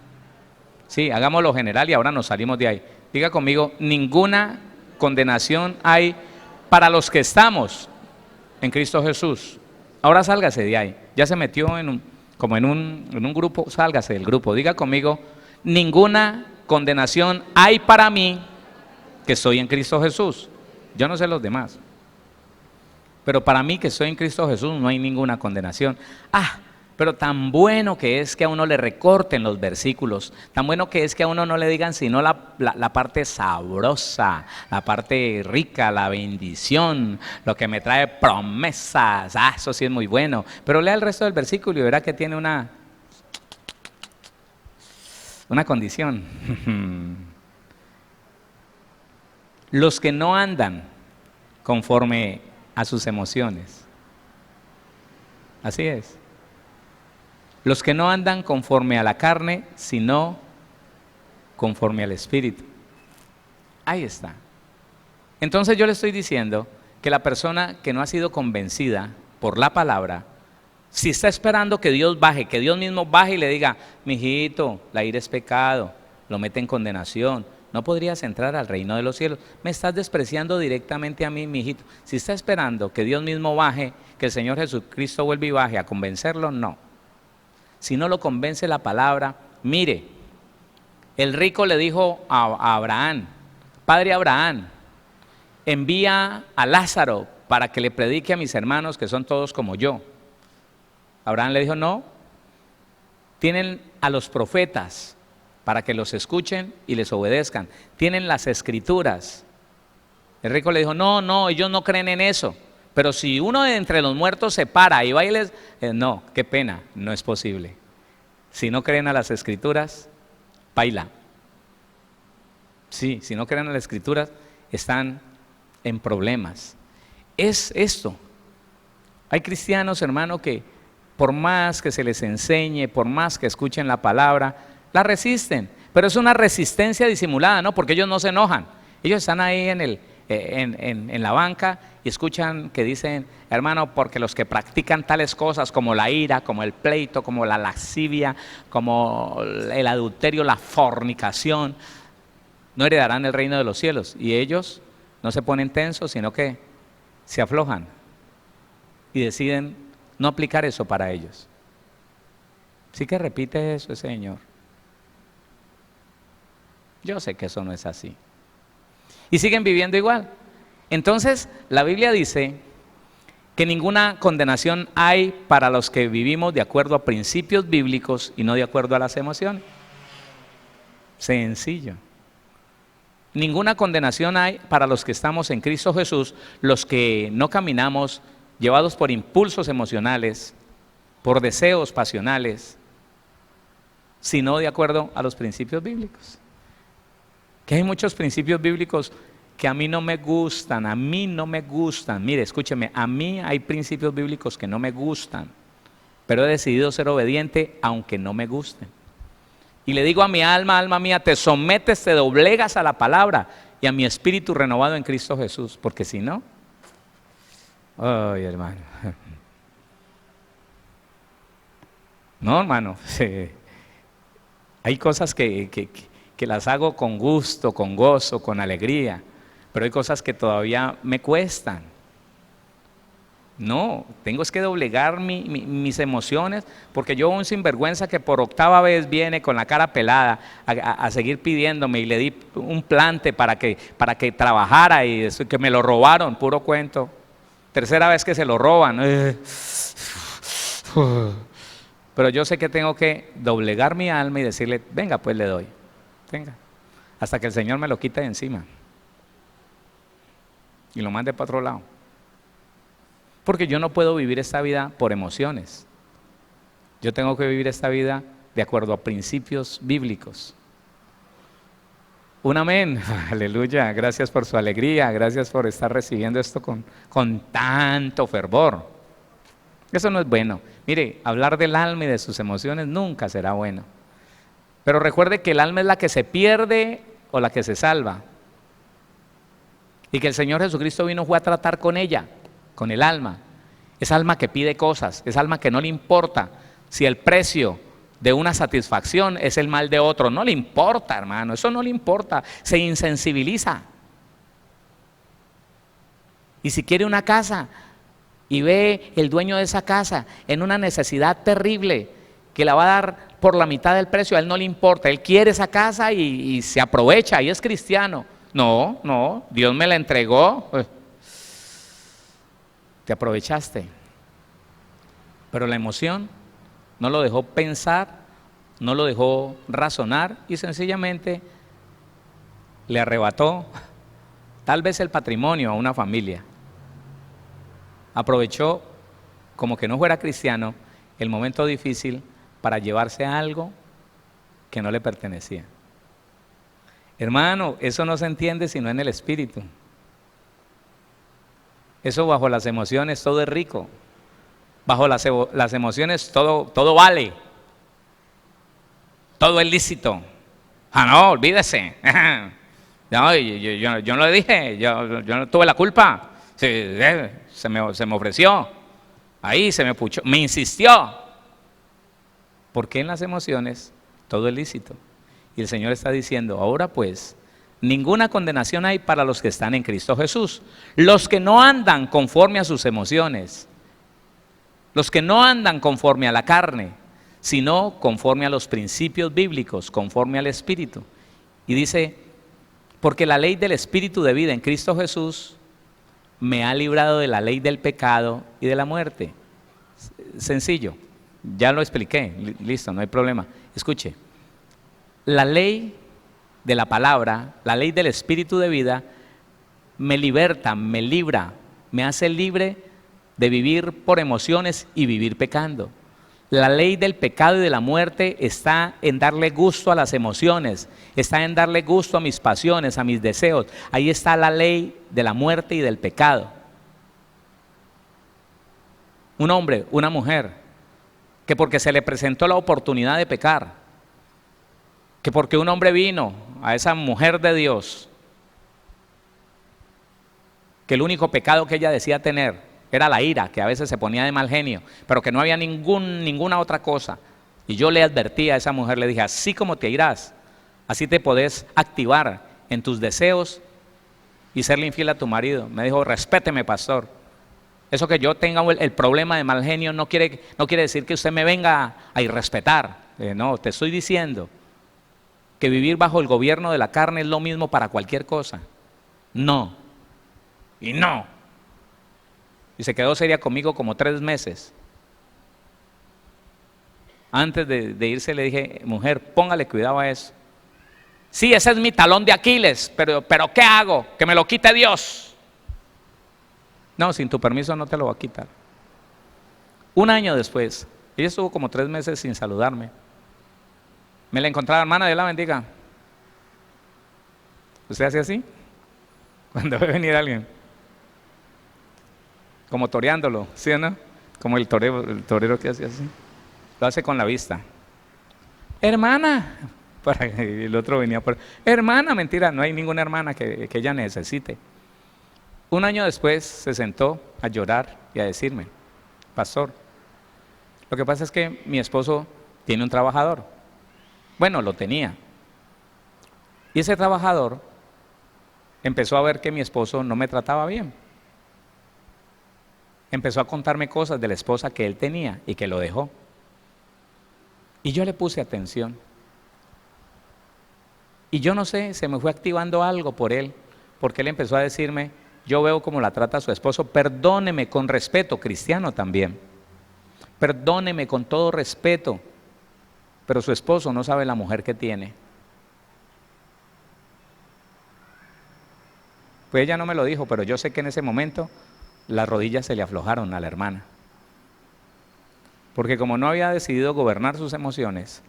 Sí, hagámoslo general y ahora nos salimos de ahí. Diga conmigo, ninguna condenación hay para los que estamos en Cristo Jesús. Ahora sálgase de ahí. Ya se metió en un grupo, sálgase del grupo. Diga conmigo, ninguna condenación hay para mí que estoy en Cristo Jesús. Yo no sé los demás, pero para mí que estoy en Cristo Jesús no hay ninguna condenación. Pero tan bueno que es que a uno le recorten los versículos, tan bueno que es que a uno no le digan sino la parte sabrosa, la parte rica, la bendición, lo que me trae promesas. Eso sí es muy bueno. Pero lea el resto del versículo y verá que tiene una condición. Los que no andan conforme a sus emociones. Así es. Los que no andan conforme a la carne, sino conforme al Espíritu. Ahí está. Entonces yo le estoy diciendo que la persona que no ha sido convencida por la palabra, si está esperando que Dios baje, que Dios mismo baje y le diga, mijito, la ira es pecado, lo mete en condenación, no podrías entrar al reino de los cielos. Me estás despreciando directamente a mí, mijito. Si está esperando que Dios mismo baje, que el Señor Jesucristo vuelva y baje a convencerlo, no. Si no lo convence la palabra, mire, el rico le dijo a Abraham, Padre Abraham, envía a Lázaro para que le predique a mis hermanos que son todos como yo. Abraham le dijo, no, tienen a los profetas para que los escuchen y les obedezcan. Tienen las escrituras. El rico le dijo, no, ellos no creen en eso. Pero si uno de entre los muertos se para y va y les... no, qué pena, no es posible. Si no creen a las escrituras, baila. Sí, si no creen a las escrituras, están en problemas. Es esto. Hay cristianos, hermano, que por más que se les enseñe, por más que escuchen la palabra, la resisten. Pero es una resistencia disimulada, ¿no? Porque ellos no se enojan. Ellos están ahí en la banca y escuchan que dicen, hermano, porque los que practican tales cosas como la ira, como el pleito, como la lascivia, como el adulterio, la fornicación, no heredarán el reino de los cielos. Y ellos no se ponen tensos, sino que se aflojan y deciden no aplicar eso para ellos. Sí que repite eso, Señor. Yo sé que eso no es así. Y siguen viviendo igual. Entonces, la Biblia dice que ninguna condenación hay para los que vivimos de acuerdo a principios bíblicos y no de acuerdo a las emociones. Sencillo. Ninguna condenación hay para los que estamos en Cristo Jesús, los que no caminamos llevados por impulsos emocionales, por deseos pasionales, sino de acuerdo a los principios bíblicos. Que hay muchos principios bíblicos que a mí no me gustan, Mire, escúcheme, a mí hay principios bíblicos que no me gustan, pero he decidido ser obediente aunque no me gusten. Y le digo a mi alma, alma mía, te sometes, te doblegas a la palabra y a mi espíritu renovado en Cristo Jesús, porque si no, ay, hermano. No, hermano, hay cosas que las hago con gusto, con gozo, con alegría, pero hay cosas que todavía me cuestan. No, tengo que doblegar mis emociones, porque yo un sinvergüenza que por octava vez viene con la cara pelada a seguir pidiéndome y le di un plante para que trabajara y que me lo robaron, puro cuento. Tercera vez que se lo roban. Pero yo sé que tengo que doblegar mi alma y decirle, venga, pues le doy. Venga, hasta que el Señor me lo quite de encima y lo mande para otro lado. Porque yo no puedo vivir esta vida por emociones. Yo tengo que vivir esta vida de acuerdo a principios bíblicos. Un amén. Aleluya. Gracias por su alegría. Gracias por estar recibiendo esto con tanto fervor. Eso no es bueno. Mire, hablar del alma y de sus emociones nunca será bueno. Pero recuerde que el alma es la que se pierde o la que se salva. Y que el Señor Jesucristo fue a tratar con ella, con el alma. Esa alma que pide cosas, esa alma que no le importa si el precio de una satisfacción es el mal de otro. No le importa, hermano, eso no le importa. Se insensibiliza. Y si quiere una casa y ve el dueño de esa casa en una necesidad terrible que la va a dar por la mitad del precio, a él no le importa, él quiere esa casa y se aprovecha y es cristiano. No, no, Dios me la entregó. Te aprovechaste. Pero la emoción no lo dejó pensar, no lo dejó razonar y sencillamente le arrebató tal vez el patrimonio a una familia. Aprovechó, como que no fuera cristiano, el momento difícil para llevarse algo que no le pertenecía. Hermano, eso no se entiende sino en el espíritu. Eso bajo las emociones todo es rico. Bajo las emociones todo vale. Todo es lícito. Ah, no, olvídese. No, yo no le dije, yo no tuve la culpa. Se me ofreció. Ahí se me puchó, me insistió. Porque en las emociones todo es lícito. Y el Señor está diciendo, ahora pues, ninguna condenación hay para los que están en Cristo Jesús. Los que no andan conforme a sus emociones, los que no andan conforme a la carne, sino conforme a los principios bíblicos, conforme al Espíritu. Y dice, porque la ley del Espíritu de vida en Cristo Jesús me ha librado de la ley del pecado y de la muerte. Sencillo, ya lo expliqué, listo, no hay problema. Escuche, la ley de la palabra, la ley del Espíritu de vida, me liberta, me libra, me hace libre de vivir por emociones y vivir pecando. La ley del pecado y de la muerte está en darle gusto a las emociones, está en darle gusto a mis pasiones, a mis deseos. Ahí está la ley de la muerte y del pecado. Un hombre, una mujer, que porque se le presentó la oportunidad de pecar, que porque un hombre vino a esa mujer de Dios, que el único pecado que ella decía tener era la ira, que a veces se ponía de mal genio, pero que no había ninguna otra cosa. Y yo le advertí a esa mujer, le dije, así como te irás, así te podés activar en tus deseos y serle infiel a tu marido. Me dijo, respéteme, pastor. Eso que yo tenga el problema de mal genio no quiere decir que usted me venga a irrespetar. No, te estoy diciendo que vivir bajo el gobierno de la carne es lo mismo para cualquier cosa. No. Y no. Y se quedó seria conmigo como 3 meses. Antes de irse le dije, mujer, póngale cuidado a eso. Sí, ese es mi talón de Aquiles, pero ¿qué hago? Que me lo quite Dios. No, sin tu permiso no te lo va a quitar. 1 año después, ella estuvo como 3 meses sin saludarme. Me la encontraba, hermana, Dios la bendiga. ¿Usted hace así? Cuando ve venir alguien. Como toreándolo, ¿sí o no? Como el torero que hace así. Lo hace con la vista. Hermana. El otro venía por... Hermana, mentira, no hay ninguna hermana que ella necesite. 1 año después se sentó a llorar y a decirme, pastor, lo que pasa es que mi esposo tiene un trabajador. Bueno, lo tenía. Y ese trabajador empezó a ver que mi esposo no me trataba bien. Empezó a contarme cosas de la esposa que él tenía y que lo dejó. Y yo le puse atención. Y yo no sé, se me fue activando algo por él, porque él empezó a decirme, yo veo cómo la trata su esposo, perdóneme con respeto, cristiano también. Perdóneme con todo respeto, pero su esposo no sabe la mujer que tiene. Pues ella no me lo dijo, pero yo sé que en ese momento las rodillas se le aflojaron a la hermana. Porque como no había decidido gobernar sus emociones,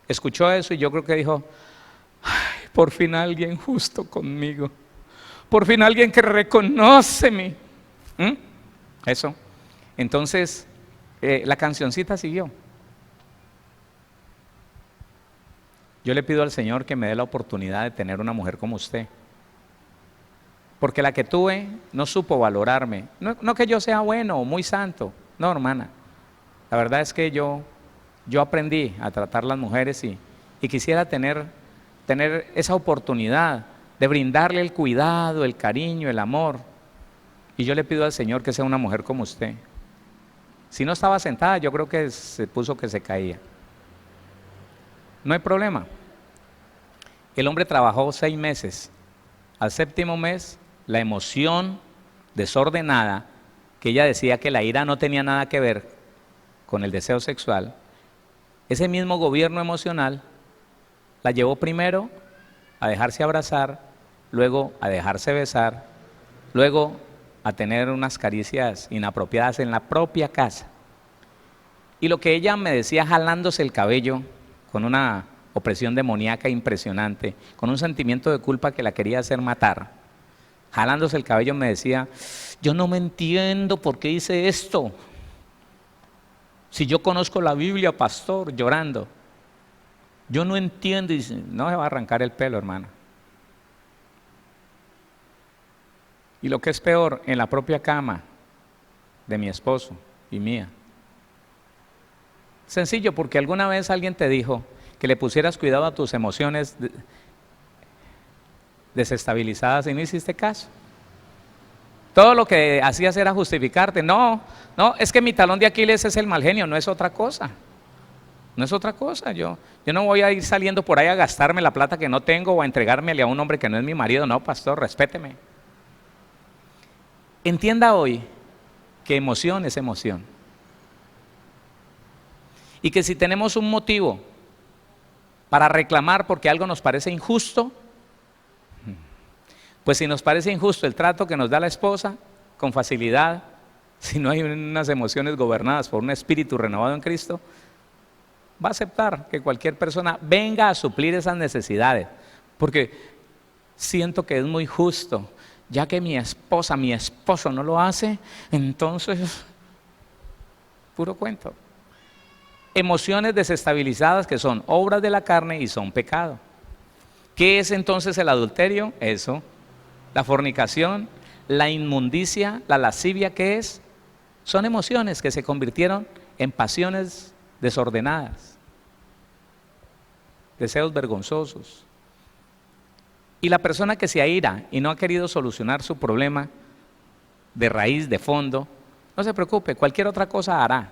escuchó eso y yo creo que dijo, ay, por fin alguien justo conmigo, por fin alguien que reconoce mi... Eso. Entonces, la cancioncita siguió. Yo le pido al Señor que me dé la oportunidad de tener una mujer como usted. Porque la que tuve no supo valorarme. No que yo sea bueno o muy santo. No, hermana. La verdad es que yo aprendí a tratar las mujeres y quisiera tener esa oportunidad de brindarle el cuidado, el cariño, el amor. Y yo le pido al Señor que sea una mujer como usted. Si no estaba sentada, yo creo que se puso que se caía. No hay problema. El hombre trabajó 6 meses. Al 7.º mes, la emoción desordenada, que ella decía que la ira no tenía nada que ver con el deseo sexual, ese mismo gobierno emocional la llevó primero a dejarse abrazar, luego a dejarse besar, luego a tener unas caricias inapropiadas en la propia casa. Y lo que ella me decía jalándose el cabello, con una opresión demoníaca impresionante, con un sentimiento de culpa que la quería hacer matar, jalándose el cabello me decía, yo no me entiendo por qué hice esto. Si yo conozco la Biblia, pastor, llorando. Yo no entiendo. Y dice, no se va a arrancar el pelo, hermana. Y lo que es peor, en la propia cama de mi esposo y mía. Sencillo, porque alguna vez alguien te dijo que le pusieras cuidado a tus emociones desestabilizadas y no hiciste caso. Todo lo que hacías era justificarte. No, es que mi talón de Aquiles es el mal genio, no es otra cosa. No es otra cosa. Yo no voy a ir saliendo por ahí a gastarme la plata que no tengo o a entregármele a un hombre que no es mi marido. No, pastor, respéteme. Entienda hoy que emoción es emoción. Y que si tenemos un motivo para reclamar porque algo nos parece injusto, pues si nos parece injusto el trato que nos da la esposa, con facilidad, si no hay unas emociones gobernadas por un espíritu renovado en Cristo, va a aceptar que cualquier persona venga a suplir esas necesidades, porque siento que es muy justo, ya que mi esposa, mi esposo no lo hace, entonces, puro cuento. Emociones desestabilizadas que son obras de la carne y son pecado. ¿Qué es entonces el adulterio? Eso. La fornicación, la inmundicia, la lascivia, ¿qué es? Son emociones que se convirtieron en pasiones desordenadas, deseos vergonzosos. Y la persona que se aira y no ha querido solucionar su problema de raíz, de fondo, no se preocupe, cualquier otra cosa hará,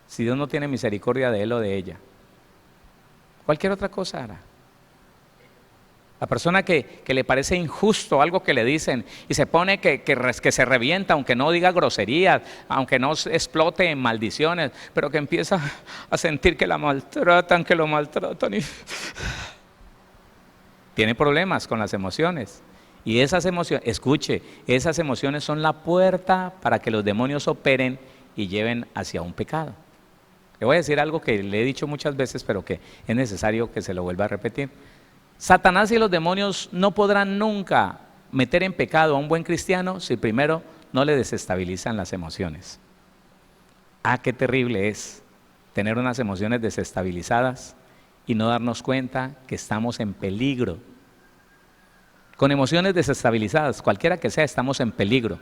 si Dios no tiene misericordia de él o de ella. Cualquier otra cosa hará. La persona que le parece injusto algo que le dicen y se pone que se revienta, aunque no diga groserías, aunque no explote en maldiciones, pero que empieza a sentir que la maltratan, que lo maltratan. Tiene problemas con las emociones. Y esas emociones, escuche, esas emociones son la puerta para que los demonios operen y lleven hacia un pecado. Le voy a decir algo que le he dicho muchas veces, pero que es necesario que se lo vuelva a repetir. Satanás y los demonios no podrán nunca meter en pecado a un buen cristiano si primero no le desestabilizan las emociones. Qué terrible es tener unas emociones desestabilizadas y no darnos cuenta que estamos en peligro. Con emociones desestabilizadas, cualquiera que sea, estamos en peligro.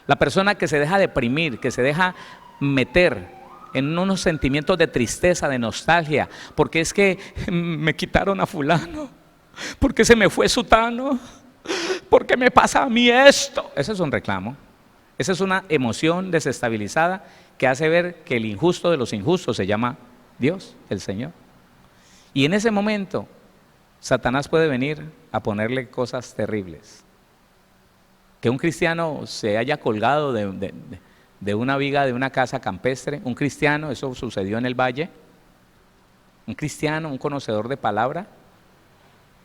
La persona que se deja deprimir, que se deja meter en unos sentimientos de tristeza, de nostalgia, porque es que me quitaron a fulano, porque se me fue sutano, porque me pasa a mí esto. Ese es un reclamo, esa es una emoción desestabilizada que hace ver que el injusto de los injustos se llama Dios, el Señor. Y en ese momento, Satanás puede venir a ponerle cosas terribles. Que un cristiano se haya colgado de una viga de una casa campestre, un cristiano, eso sucedió en el valle, un cristiano, un conocedor de palabra,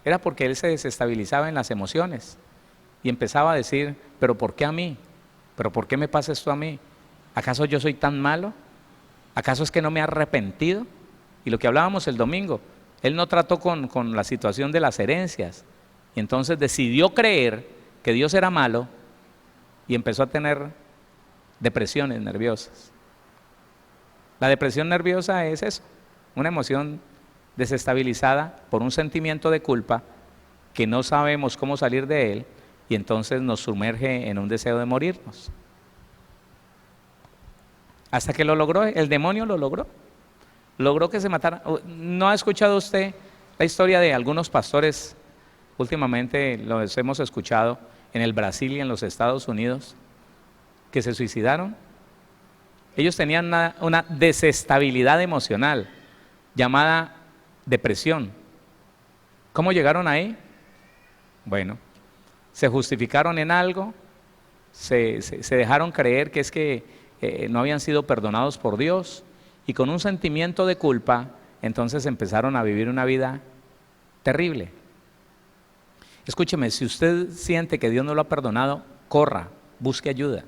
era porque él se desestabilizaba en las emociones y empezaba a decir, pero ¿por qué a mí? ¿Pero por qué me pasa esto a mí? ¿Acaso yo soy tan malo? ¿Acaso es que no me he arrepentido? Y lo que hablábamos el domingo, él no trató con la situación de las herencias y entonces decidió creer que Dios era malo y empezó a tener depresiones nerviosas. La depresión nerviosa es eso, una emoción desestabilizada por un sentimiento de culpa que no sabemos cómo salir de él y entonces nos sumerge en un deseo de morirnos. Hasta que lo logró, el demonio lo logró que se matara. ¿No ha escuchado usted la historia de algunos pastores? Últimamente los hemos escuchado en el Brasil y en los Estados Unidos, que se suicidaron? Ellos tenían una desestabilidad emocional llamada depresión. ¿Cómo llegaron ahí? Bueno, se justificaron en algo, se dejaron creer que es que no habían sido perdonados por Dios, y con un sentimiento de culpa, entonces empezaron a vivir una vida terrible. Escúcheme, si usted siente que Dios no lo ha perdonado, corra, busque ayuda.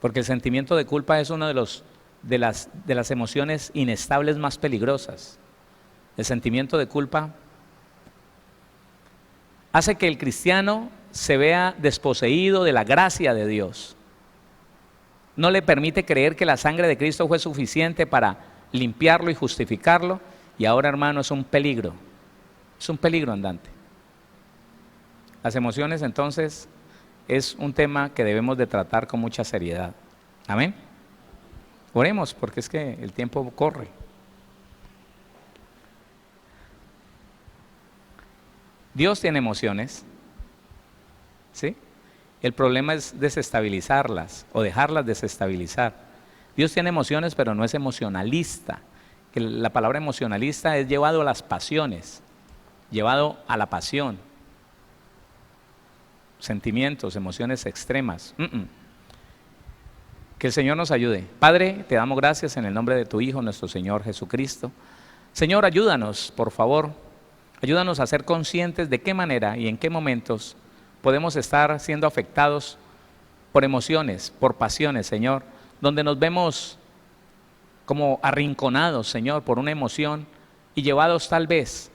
Porque el sentimiento de culpa es una de las emociones inestables más peligrosas. El sentimiento de culpa hace que el cristiano se vea desposeído de la gracia de Dios. No le permite creer que la sangre de Cristo fue suficiente para limpiarlo y justificarlo, y ahora, hermano, es un peligro andante. Las emociones, entonces, es un tema que debemos de tratar con mucha seriedad. Amén. Oremos, porque es que el tiempo corre. Dios tiene emociones, ¿sí? El problema es desestabilizarlas o dejarlas desestabilizar. Dios tiene emociones, pero no es emocionalista. Que la palabra emocionalista es llevado a las pasiones, llevado a la pasión. Sentimientos, emociones extremas. Que el Señor nos ayude. Padre, te damos gracias en el nombre de tu Hijo, nuestro Señor Jesucristo. Señor, ayúdanos, por favor. Ayúdanos a ser conscientes de qué manera y en qué momentos podemos estar siendo afectados por emociones, por pasiones, Señor, donde nos vemos como arrinconados, Señor, por una emoción y llevados tal vez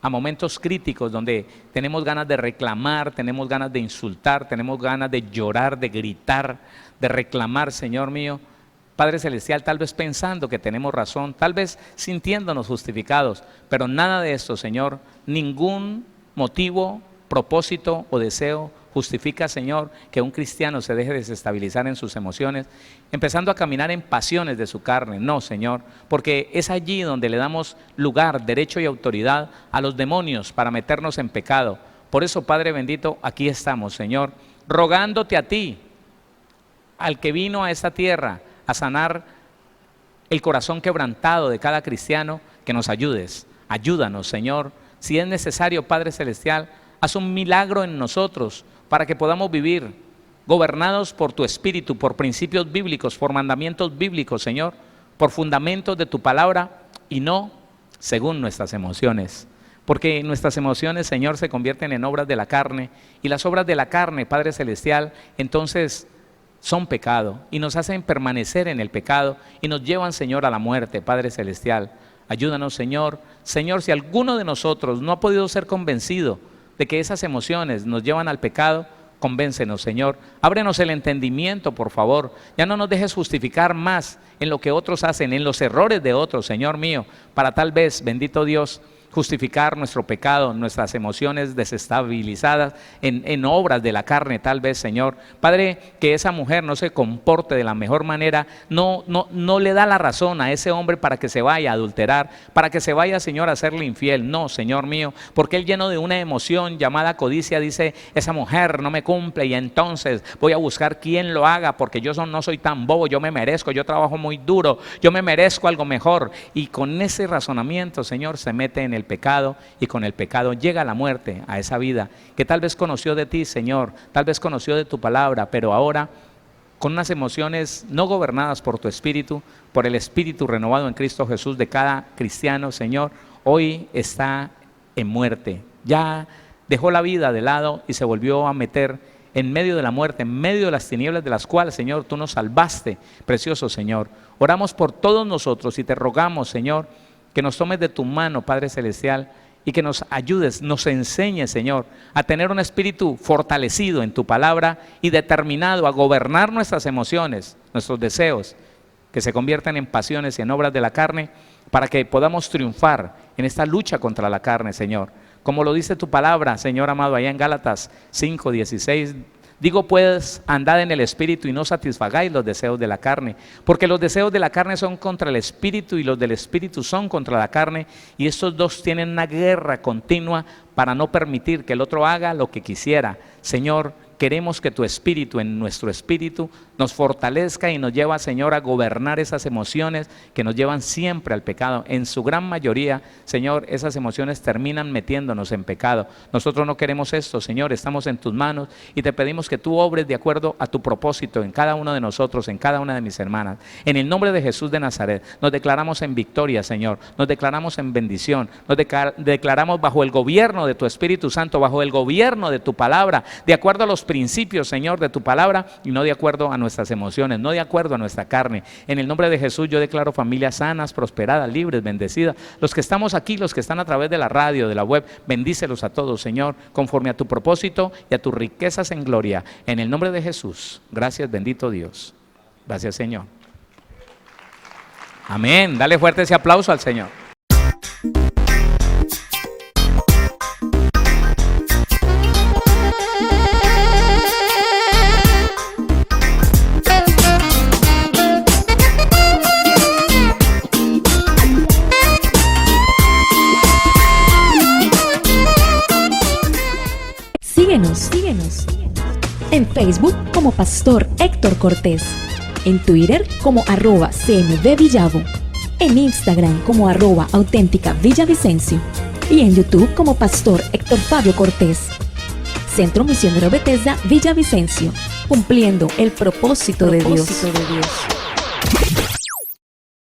a momentos críticos donde tenemos ganas de reclamar, tenemos ganas de insultar, tenemos ganas de llorar, de gritar, de reclamar, Señor mío. Padre Celestial, tal vez pensando que tenemos razón, tal vez sintiéndonos justificados, pero nada de esto, Señor, ningún motivo, propósito o deseo justifica, Señor, que un cristiano se deje desestabilizar en sus emociones, empezando a caminar en pasiones de su carne. No, Señor, porque es allí donde le damos lugar, derecho y autoridad a los demonios para meternos en pecado. Por eso, Padre bendito, aquí estamos, Señor, rogándote a ti, al que vino a esta tierra a sanar el corazón quebrantado de cada cristiano, que nos ayudes. Ayúdanos, Señor. Si es necesario, Padre Celestial, haz un milagro en nosotros para que podamos vivir gobernados por tu Espíritu, por principios bíblicos, por mandamientos bíblicos, Señor, por fundamentos de tu palabra y no según nuestras emociones. Porque nuestras emociones, Señor, se convierten en obras de la carne, y las obras de la carne, Padre Celestial, entonces son pecado y nos hacen permanecer en el pecado y nos llevan, Señor, a la muerte. Padre Celestial, ayúdanos, Señor. Señor, si alguno de nosotros no ha podido ser convencido de que esas emociones nos llevan al pecado, convéncenos, Señor. Ábrenos el entendimiento, por favor. Ya no nos dejes justificar más en lo que otros hacen, en los errores de otros, Señor mío, para tal vez, bendito Dios, justificar nuestro pecado, nuestras emociones desestabilizadas en obras de la carne, tal vez, Señor. Padre, que esa mujer no se comporte de la mejor manera, no le da la razón a ese hombre para que se vaya a adulterar, para que se vaya, Señor, a serle infiel. No, Señor mío, porque él, lleno de una emoción llamada codicia, dice: esa mujer no me cumple y entonces voy a buscar quien lo haga, porque yo no soy tan bobo, yo me merezco, yo trabajo muy duro, yo me merezco algo mejor. Y con ese razonamiento, Señor, se mete en el pecado, y con el pecado llega la muerte a esa vida que tal vez conoció de ti, Señor, tal vez conoció de tu palabra, pero ahora con unas emociones no gobernadas por tu Espíritu, por el Espíritu renovado en Cristo Jesús de cada cristiano, Señor, hoy está en muerte. Ya dejó la vida de lado y se volvió a meter en medio de la muerte, en medio de las tinieblas de las cuales, Señor, tú nos salvaste, precioso Señor. Oramos por todos nosotros y te rogamos, Señor, que nos tomes de tu mano, Padre Celestial, y que nos ayudes, nos enseñes, Señor, a tener un espíritu fortalecido en tu palabra y determinado a gobernar nuestras emociones, nuestros deseos, que se conviertan en pasiones y en obras de la carne, para que podamos triunfar en esta lucha contra la carne, Señor. Como lo dice tu palabra, Señor amado, allá en Gálatas 5:16, digo pues, andad en el Espíritu y no satisfagáis los deseos de la carne, porque los deseos de la carne son contra el Espíritu y los del Espíritu son contra la carne, y estos dos tienen una guerra continua para no permitir que el otro haga lo que quisiera. Señor, queremos que tu espíritu, en nuestro espíritu, nos fortalezca y nos lleva, Señor, a gobernar esas emociones que nos llevan siempre al pecado. En su gran mayoría, Señor, esas emociones terminan metiéndonos en pecado. Nosotros no queremos esto, Señor, estamos en tus manos y te pedimos que tú obres de acuerdo a tu propósito en cada uno de nosotros, en cada una de mis hermanas. En el nombre de Jesús de Nazaret, nos declaramos en victoria, Señor, nos declaramos en bendición, nos declaramos bajo el gobierno de tu Espíritu Santo, bajo el gobierno de tu palabra, de acuerdo a los principios, Señor, de tu palabra y no de acuerdo a nuestras emociones, no de acuerdo a nuestra carne. En el nombre de Jesús yo declaro familias sanas, prosperadas, libres, bendecidas. Los que estamos aquí, los que están a través de la radio, de la web, bendícelos a todos, Señor, conforme a tu propósito y a tus riquezas en gloria. En el nombre de Jesús, gracias, bendito Dios. Gracias, Señor. Amén. Dale fuerte ese aplauso al Señor.
Síguenos en Facebook como Pastor Héctor Cortés, en Twitter como @CMVVillavo, en Instagram como @auténtica Villavicencio y en YouTube como Pastor Héctor Fabio Cortés. Centro Misionero Bethesda Villavicencio, cumpliendo el propósito de Dios.